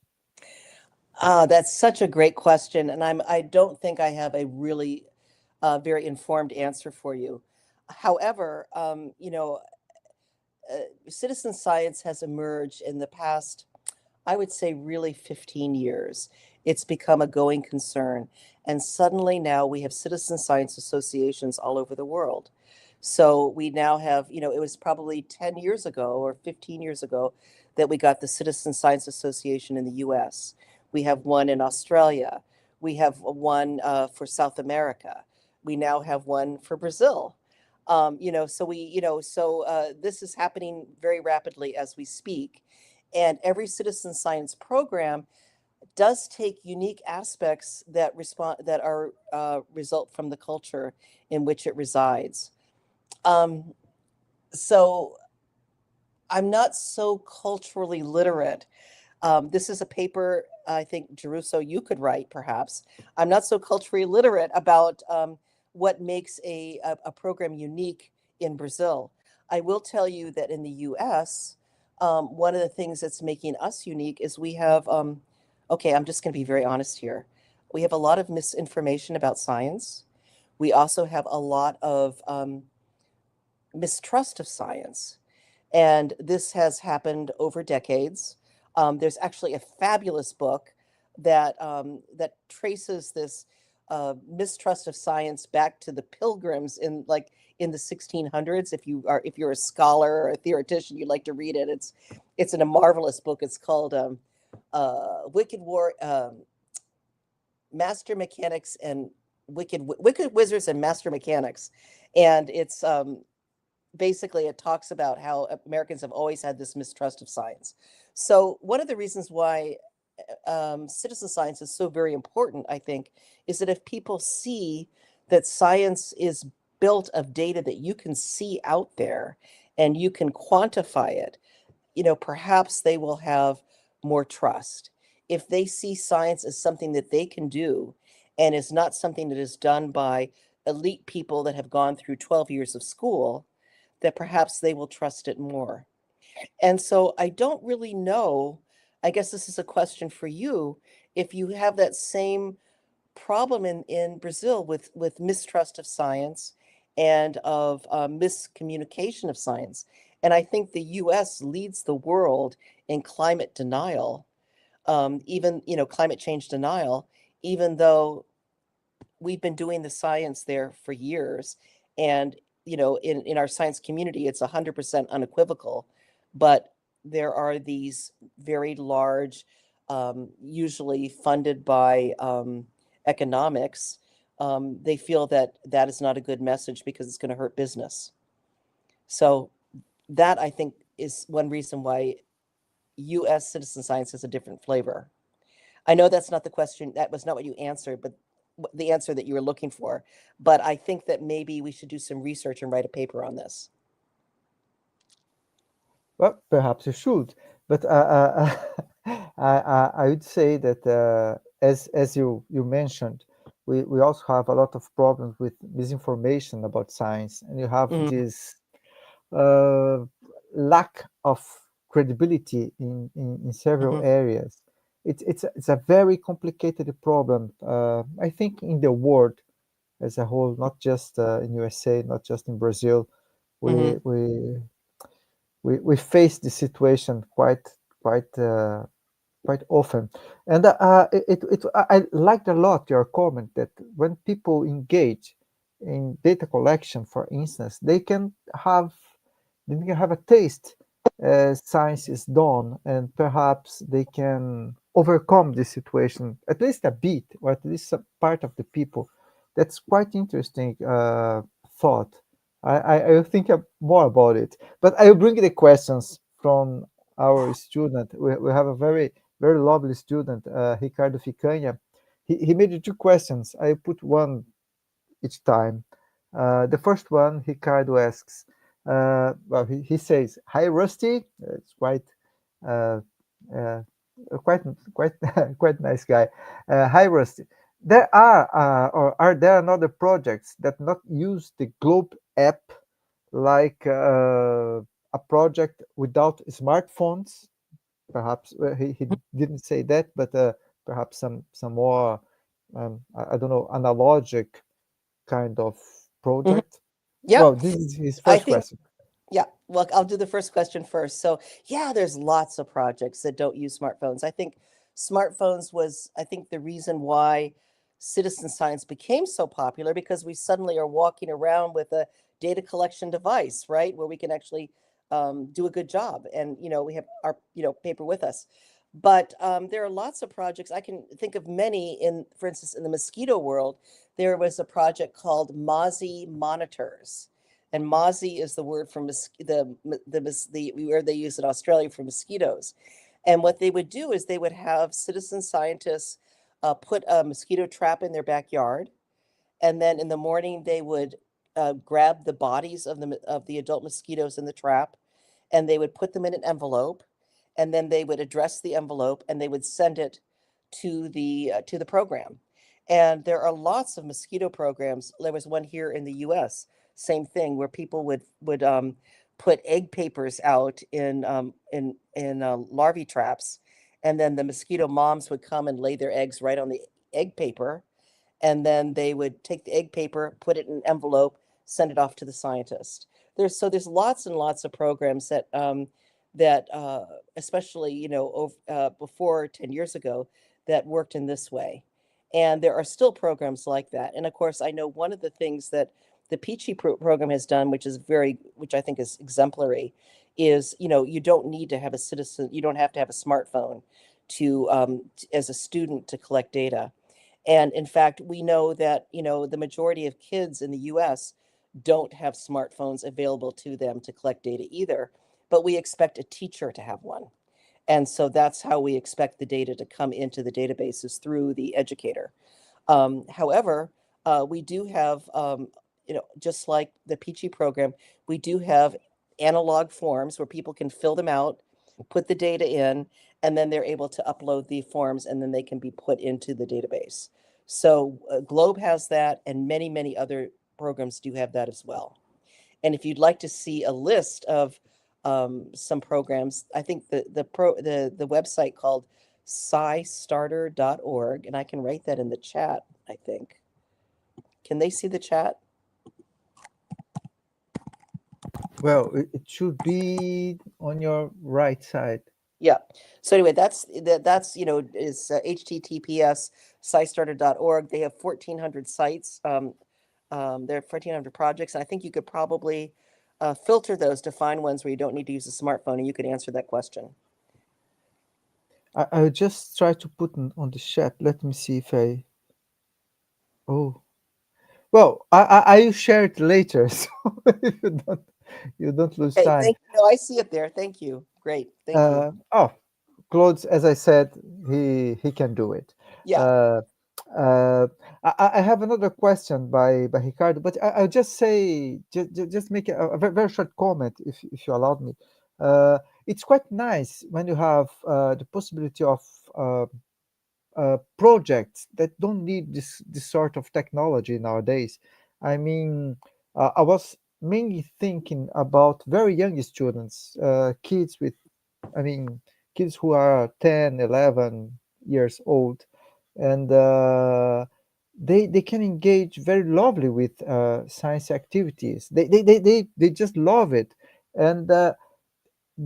That's such a great question, and I don't think I have a really very informed answer for you. However, you know, citizen science has emerged in the past, I would say, really 15 years. It's become a going concern, and suddenly now we have citizen science associations all over the world. So we now have, you know, it was probably 10 years ago or 15 years ago that we got the Citizen Science Association in the US. We have one in Australia. We have one for South America. We now have one for Brazil. This is happening very rapidly as we speak, and every citizen science program does take unique aspects that result from the culture in which it resides. Um, so I'm not so culturally literate. This is a paper I think, Jeruso, you could write perhaps. I'm not so culturally literate about what makes a program unique in Brazil. I will tell you that in the US, one of the things that's making us unique is we have, okay, I'm just going to be very honest here. We have a lot of misinformation about science. We also have a lot of mistrust of science. And this has happened over decades. There's actually a fabulous book that traces this mistrust of science back to the Pilgrims in the 1600s. If you're a scholar or a theoretician, you'd like to read it. It's in a marvelous book. It's called Master Mechanics and Wicked Wizards and Master Mechanics, and it's basically it talks about how Americans have always had this mistrust of science. So one of the reasons why citizen science is so very important, I think, is that if people see that science is built of data that you can see out there and you can quantify it, perhaps they will have more trust. If they see science as something that they can do and is not something that is done by elite people that have gone through 12 years of school, that perhaps they will trust it more. And so I don't really know. I guess this is a question for you. If you have that same problem in Brazil with mistrust of science and of miscommunication of science. And I think the US leads the world in climate denial, climate change denial, even though we've been doing the science there for years. And, in our science community, it's 100% unequivocal. But there are these very large, usually funded by economics. They feel that that is not a good message because it's going to hurt business. So that, I think, is one reason why U.S. citizen science has a different flavor. I know that's not the question. That was not what you answered, but the answer that you were looking for. But I think that maybe we should do some research and write a paper on this. Well, perhaps you should, but I would say that as you mentioned, we also have a lot of problems with misinformation about science, and you have Mhm, this uh, lack of credibility in several mhm, areas. It's a very complicated problem. I think in the world as a whole, not just in USA, not just in Brazil, we mhm, we we face this situation quite quite often. And I liked a lot your comment that when people engage in data collection, for instance, they can have a taste as science is done, and perhaps they can overcome this situation at least a bit, or at least a part of the people. That's quite interesting thought. I will think more about it, but I will bring the questions from our student. We have a very lovely student, Ricardo Ficanha. He made two questions. I put one each time. The first one, Ricardo asks, well, he says, "Hi, Rusty." It's uh, uh, quite, quite, quite nice guy. Hi, Rusty. There are, or are there another projects that not use the Globe app, like a project without smartphones? Perhaps he didn't say that, but perhaps some more, I don't know, analogic kind of mhm. project? Well, Yep. this is his I first think, question. yeah, well, I'll do the first question first. So, yeah, there's lots of projects that don't use smartphones. I think I think, the reason why citizen science became so popular because we suddenly are walking around with a data collection device, right, where we can actually do a good job. And, we have our, paper with us. But there are lots of projects. I can think of many for instance, in the mosquito world, there was a project called Mozzie Monitors and mozzie is the word for the where they use in Australia for mosquitoes. And what they would do is they would have citizen scientists put a mosquito trap in their backyard, and then in the morning they would grab the bodies of the adult mosquitoes in the trap, and they would put them in an envelope, and then they would address the envelope and they would send it to the program. And there are lots of mosquito programs. There was one here in the U.S. Same thing, where people would put egg papers out in larvae traps, and then the mosquito moms would come and lay their eggs right on the egg paper, and then they would take the egg paper, put it in an envelope, send it off to the scientist. There's lots and lots of programs that especially before 10 years ago, that worked in this way. And there are still programs like that. And of course, I know one of the things that the Peachy program has done, which I think is exemplary, is you don't need to have you don't have to have a smartphone as a student to collect data. And in fact, we know that the majority of kids in the U.S. don't have smartphones available to them to collect data either, but we expect a teacher to have one. And so that's how we expect the data to come into the databases, through the educator. However, we do have, just like the Peachy program, we do have analog forms where people can fill them out, put the data in, and then they're able to upload the forms, and then they can be put into the database. So Globe has that, and many, many other programs do have that as well. And if you'd like to see a list of some programs, I think the website called scistarter.org, and I can write that in the chat, I think. Can they see the chat? Well, it should be on your right side. Yeah. So anyway, that's is https scistarter.org. They have 1,400 sites. There are 1,400 projects, and I think you could probably filter those to find ones where you don't need to use a smartphone, and you could answer that question. I'll just try to put on the chat. Let me see if I. Oh, well, I'll share it later, so if you don't lose Hey, time. no, I see it there. Thank you. Great. Thank you. Oh, Claude, as I said, he can do it. Yeah. I have another question by Ricardo, but I'll just say, just make a very, very short comment, if you allowed me. It's quite nice when you have the possibility of projects that don't need this sort of technology nowadays. I mean, I was mainly thinking about very young students, kids with, I mean, kids who are 10, 11 years old, and they can engage very lovely with science activities. They just love it, and the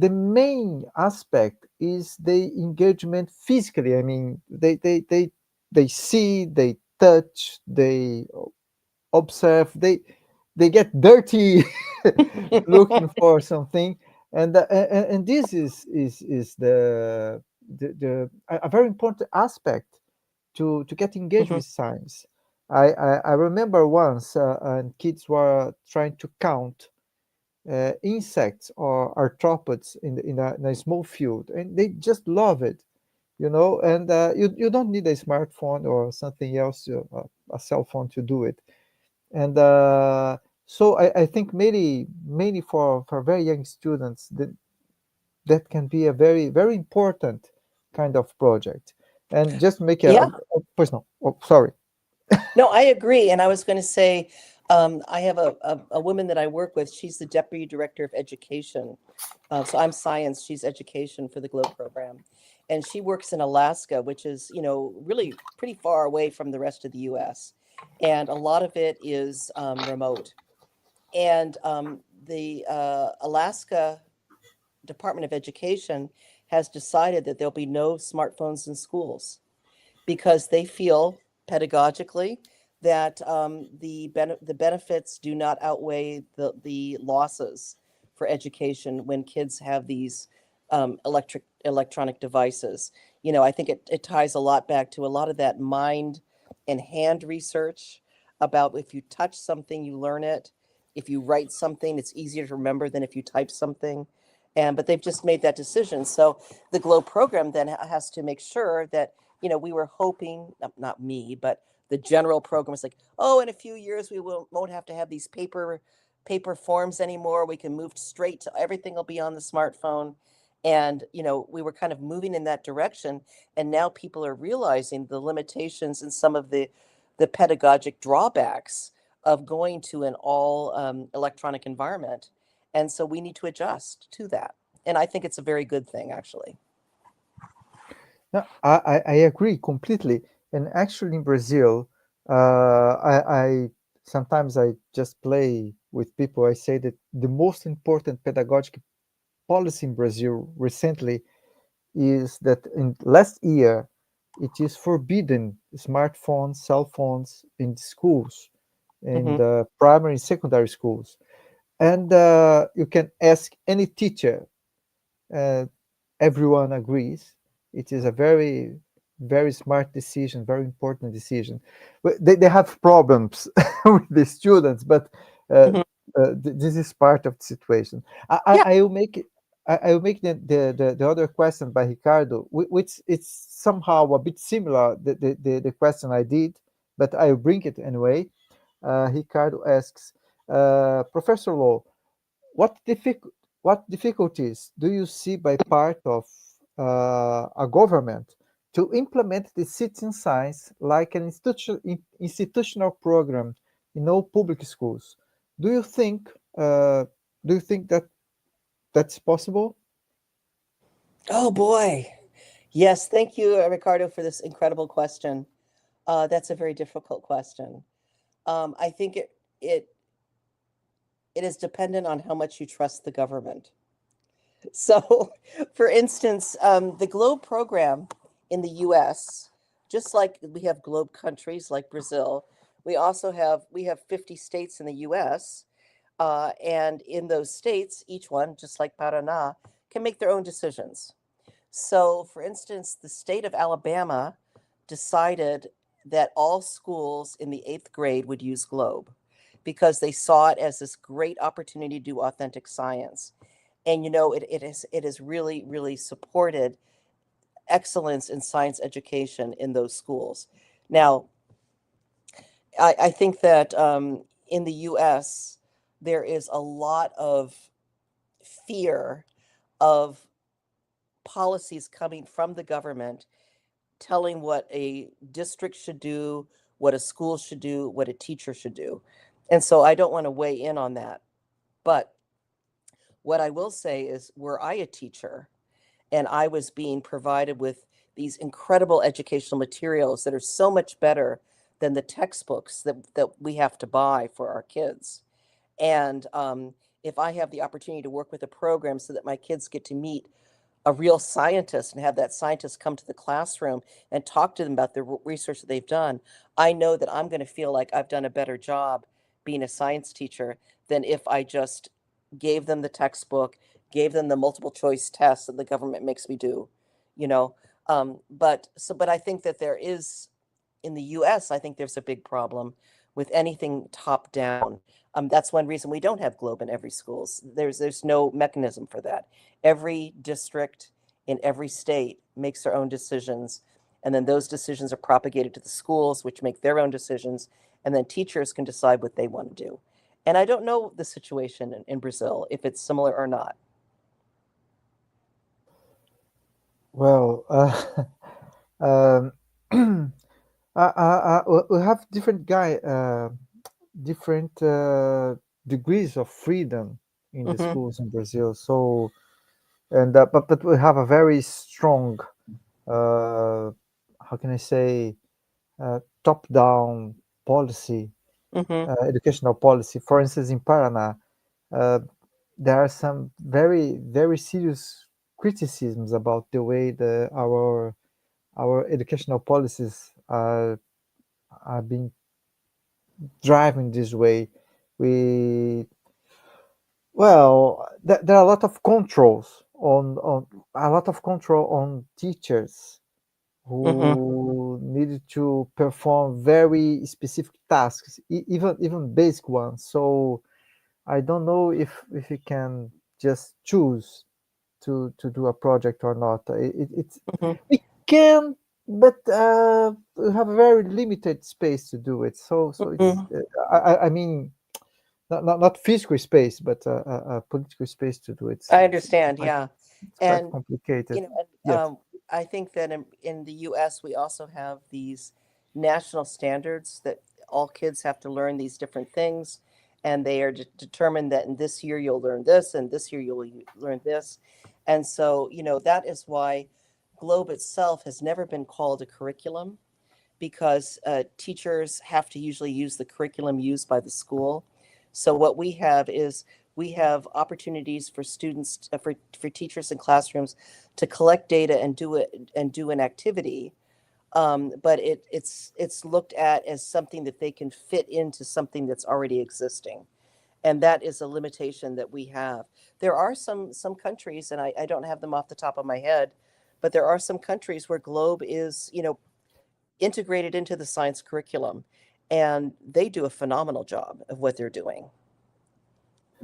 main aspect is the engagement physically. I mean, they see, they touch, they observe, they get dirty looking for something, and this is a very important aspect to get engaged with science. I remember once, and kids were trying to count insects or arthropods in a small field, and they just love it, and you don't need a smartphone or something else, a cell phone, to do it. And so I think mainly for very young students, that can be a very, very important kind of project. And just make Yeah. a personal. Oh, sorry. No, I agree. And I was going to say, I have a woman that I work with. She's the deputy director of education. So I'm science, she's education for the Globe program. And she works in Alaska, which is, really pretty far away from the rest of the US. And a lot of it is remote. And the Alaska Department of Education has decided that there'll be no smartphones in schools, because they feel pedagogically that the benefits do not outweigh the losses for education when kids have these electronic devices. I think it ties a lot back to a lot of that mind and hand research about, if you touch something, you learn it. if you write something, it's easier to remember than if you type something. But they've just made that decision. So the GLOW program then has to make sure that, we were hoping, not me, but the general program is like, oh, in a few years we won't have to have these paper forms anymore. We can move straight to everything will be on the smartphone. And, we were kind of moving in that direction. And now people are realizing the limitations and some of the pedagogic drawbacks of going to an all electronic environment. And so we need to adjust to that. And I think it's a very good thing, actually. No, I agree completely. And actually, in Brazil, I sometimes I just play with people. I say that the most important pedagogic policy in Brazil recently is that in last year it is forbidden smartphones, cell phones in schools, in Hmm. the primary and secondary schools. And you can ask any teacher, uh, everyone agrees it is a very, very smart decision, very important decision. But they have problems with the students, but uh, Hmm. this is part of the situation. Yeah. I will make I will make the other question by Ricardo, which it's somehow a bit similar the question I did, but I will bring it anyway. Ricardo asks, Professor Low, what what difficulties do you see by part of a government to implement the citizen science like an institutional program in all public schools? Do you think uh, do you think that that's possible? Oh, boy. Yes. Thank you, Ricardo, for this incredible question. That's a very difficult question. I think it it is dependent on how much you trust the government. So, for instance, the GLOBE program in the US, just like we have GLOBE countries like Brazil, we have 50 states in the US, and in those states, each one, just like Paraná, can make their own decisions. So, for instance, the state of Alabama decided that all schools in the 8th grade would use GLOBE because they saw it as this great opportunity to do authentic science. And it has really, really supported excellence in science education in those schools. Now, I think that in the US, there is a lot of fear of policies coming from the government telling what a district should do, what a school should do, what a teacher should do. And so I don't want to weigh in on that. But what I will say is, were I a teacher and I was being provided with these incredible educational materials that are so much better than the textbooks that we have to buy for our kids. And if I have the opportunity to work with a program so that my kids get to meet a real scientist and have that scientist come to the classroom and talk to them about the research that they've done, I know that I'm going to feel like I've done a better job being a science teacher than if I just gave them the textbook, gave them the multiple choice tests that the government makes me do, you know. But I think that there is in the US, I think there's a big problem with anything top down. That's one reason we don't have Globe in every schools. There's no mechanism for that. Every district in every state makes their own decisions, and then those decisions are propagated to the schools, which make their own decisions, and then teachers can decide what they want to do. And I don't know the situation in Brazil, if it's similar or not. Well, um, we have different degrees of freedom in the Hmm. schools in Brazil. So, and but we have a very strong, how can I say, top-down policy, Hmm. educational policy. For instance, in Paraná, uh, there are some very, very serious criticisms about the way our educational policies are being driven this way. We there are a lot of controls on a lot of control on teachers Hmm. who needed to perform very specific tasks, even basic ones. So I don't know if you can just choose to do a project or not. It's Mhm. we can, but we have a very limited space to do it. So it's Mhm. I mean not physical space, but a political space to do it. I It's understand, quite, yeah. it's quite And complicated. and Yes. I think that in the US we also have these national standards that all kids have to learn these different things, and they are determined that in this year you'll learn this, and this year you'll learn this. And so, that is why Globe itself has never been called a curriculum, because teachers have to usually use the curriculum used by the school. So what we have is we have opportunities for students, for teachers in classrooms to collect data and do an activity, but it's looked at as something that they can fit into something that's already existing, and that is a limitation that we have. There are some countries, and I don't have them off the top of my head, but there are some countries where Globe is integrated into the science curriculum, and they do a phenomenal job of what they're doing.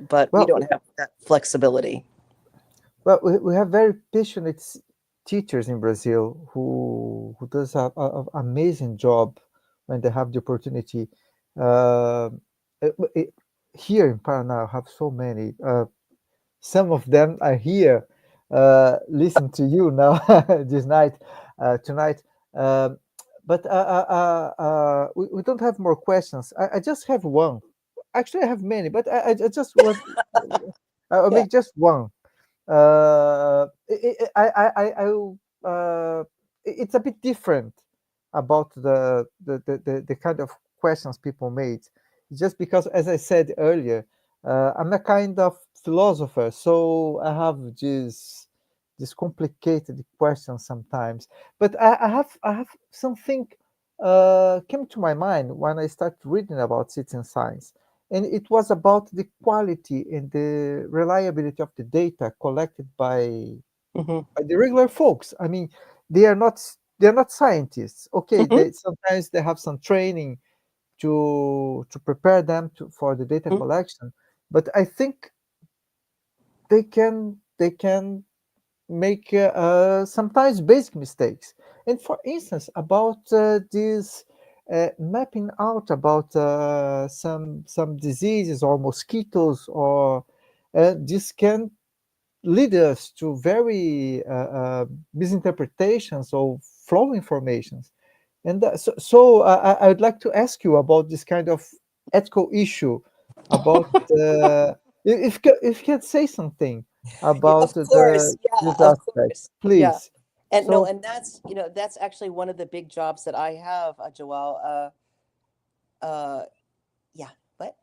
But we Well, don't have that flexibility. well, we have very passionate teachers in Brazil who does a amazing job when they have the opportunity. Uh, it, it- Here in Paraná, I have so many. Some of them are here, listen to you now this night, tonight. Um, but we don't have more questions. I just have one. Actually, I have many, but I just want. I'll Yeah. make just one. It's a bit different about the kind of questions people made. Just because, as I said earlier, I'm a kind of philosopher, so I have this complicated questions sometimes. But I have something came to my mind when I started reading about citizen science, and it was about the quality and the reliability of the data collected Hmm. by the regular folks. I mean, they're not scientists. Okay, Hmm. sometimes they have some training to prepare them for the data Hmm. collection, but I think they can make sometimes basic mistakes. And for instance, about this mapping out about some diseases or mosquitoes, or this can lead us to very misinterpretations of flow informations. And I would like to ask you about this kind of ethical issue about if you can say something Yeah, of about course. Yeah, this of aspect, course. Yeah. please. And no, So, and that's actually one of the big jobs that I have, Joelle. Uh, yeah. What?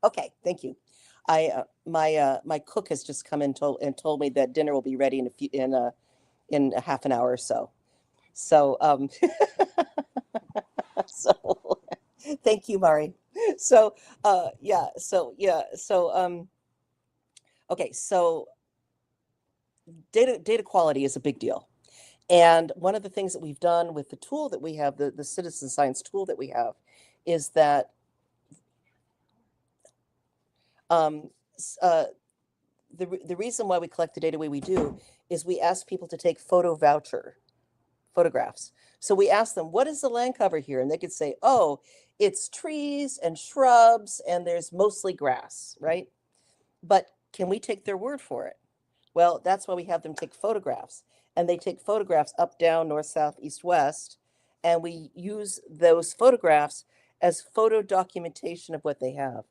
Okay, thank you. My cook has just come and told me that dinner will be ready in a half an hour or so. So so thank you, Mari. So okay, so data quality is a big deal. And one of the things that we've done with the tool that we have, the citizen science tool that we have, is that um, the reason why we collect the data the way we do is we ask people to take photographs. So we ask them, what is the land cover here? And they could say, oh, it's trees and shrubs, and there's mostly grass, right? But can we take their word for it? Well, that's why we have them take photographs. And they take photographs up, down, north, south, east, west. And we use those photographs as photo documentation of what they have.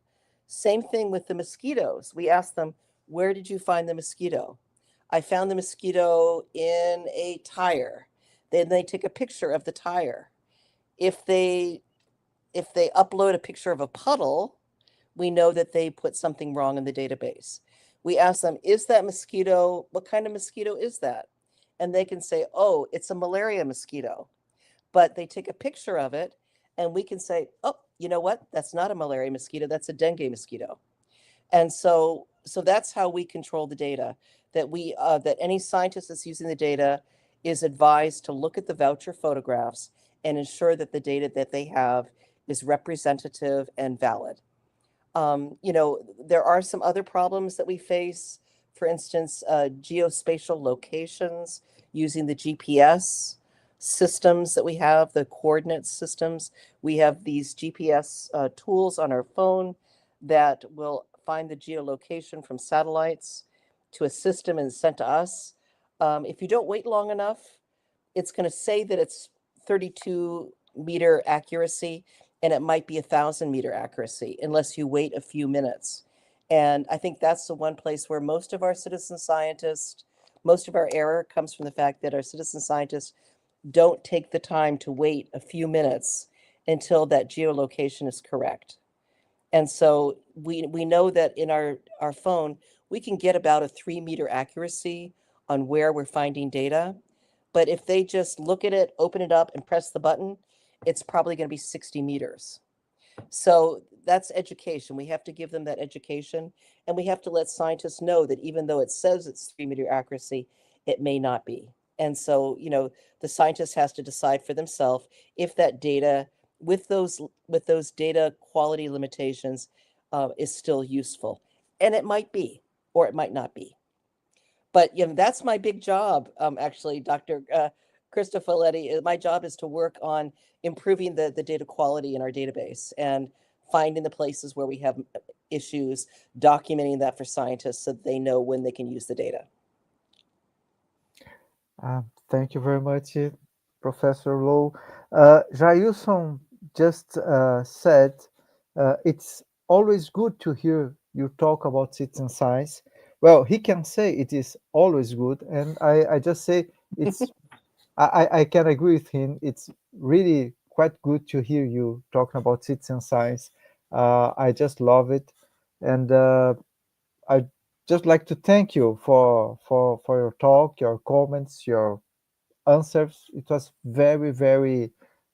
Same thing with the mosquitoes. We ask them, where did you find the mosquito? I found the mosquito in a tire. Then they take a picture of the tire. If they if they upload a picture of a puddle, we know that they put something wrong in the database. We ask them, is that mosquito, what kind of mosquito is that? And they can say, oh, it's a malaria mosquito. But they take a picture of it, and we can say, oh, you know what? That's not a malaria mosquito, that's a dengue mosquito. And so that's how we control the data, that any scientist that's using the data is advised to look at the voucher photographs and ensure that the data that they have is representative and valid. There are some other problems that we face. For instance, geospatial locations using the GPS systems that we have, the coordinate systems. We have these GPS tools on our phone that will find the geolocation from satellites to a system and sent to us. If you don't wait long enough, it's going to say that it's 32-meter accuracy, and it might be 1,000-meter accuracy unless you wait a few minutes. And I think that's the one place where most of our citizen scientists, most of our error comes from the fact that our citizen scientists don't take the time to wait a few minutes until that geolocation is correct. And so we know that in our phone, we can get about a 3-meter accuracy on where we're finding data. But if they just look at it, open it up, and press the button, it's probably going to be 60 meters. So that's education. We have to give them that education, and we have to let scientists know that even though it says it's 3-meter accuracy, it may not be. And so, the scientist has to decide for themselves if that data, with those data quality limitations, is still useful. And it might be, or it might not be. But that's my big job, actually, Dr. Krista Folletti. My job is to work on improving the data quality in our database and finding the places where we have issues, documenting that for scientists so that they know when they can use the data. Thank you very much, Professor Low. Jailson just said it's always good to hear you talk about citizen science. Well, he can say it is always good, and I just say it's. I can agree with him. It's really quite good to hear you talking about citizen science. I just love it, and I just like to thank you for your talk, your comments, your answers. It was very, very,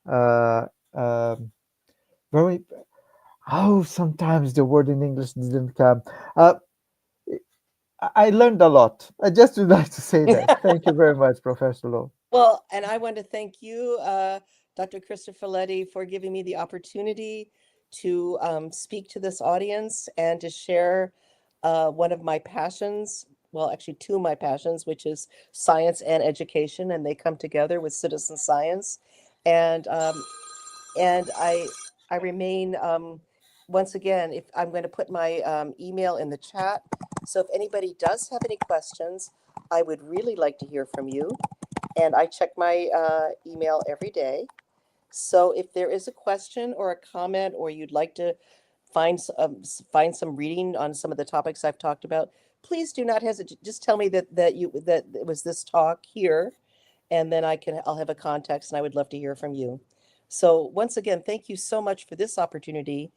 uh, um, very. Oh, sometimes the word in English didn't come. I learned a lot. I just would like to say that. Thank you very much, Professor Lowe. Well, and I want to thank you, Dr. Krista Folletti, for giving me the opportunity to speak to this audience and to share one of my passions. Well, actually, two of my passions, which is science and education, and they come together with citizen science. And I remain once again. If I'm going to put my email in the chat, so if anybody does have any questions, I would really like to hear from you. And I check my email every day. So if there is a question or a comment, or you'd like to find some reading on some of the topics I've talked about, please do not hesitate. Just tell me that it was this talk here, and then I'll have a context, and I would love to hear from you. So once again, thank you so much for this opportunity,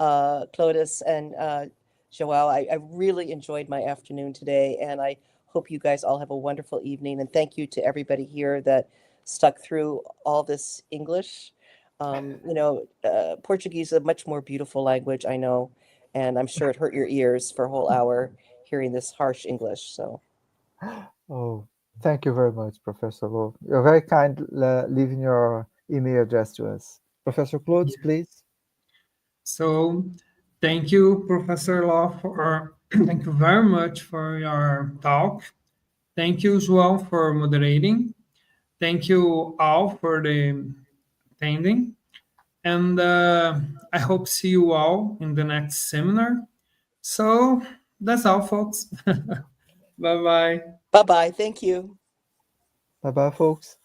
Clotis and Joao. I really enjoyed my afternoon today, and I hope you guys all have a wonderful evening. And thank you to everybody here that stuck through all this English. Portuguese is a much more beautiful language, I know, and I'm sure it hurt your ears for a whole hour hearing this harsh English. So, Oh, thank you very much, Professor Lowe. You're very kind leaving your email address to us. Professor Clothes, please. So thank you, Professor Law, thank you very much for your talk. Thank you, João, for moderating. Thank you all for the attending. And I hope see you all in the next seminar. So that's all, folks. Bye-bye. bye-bye. Thank you. Bye-bye, folks.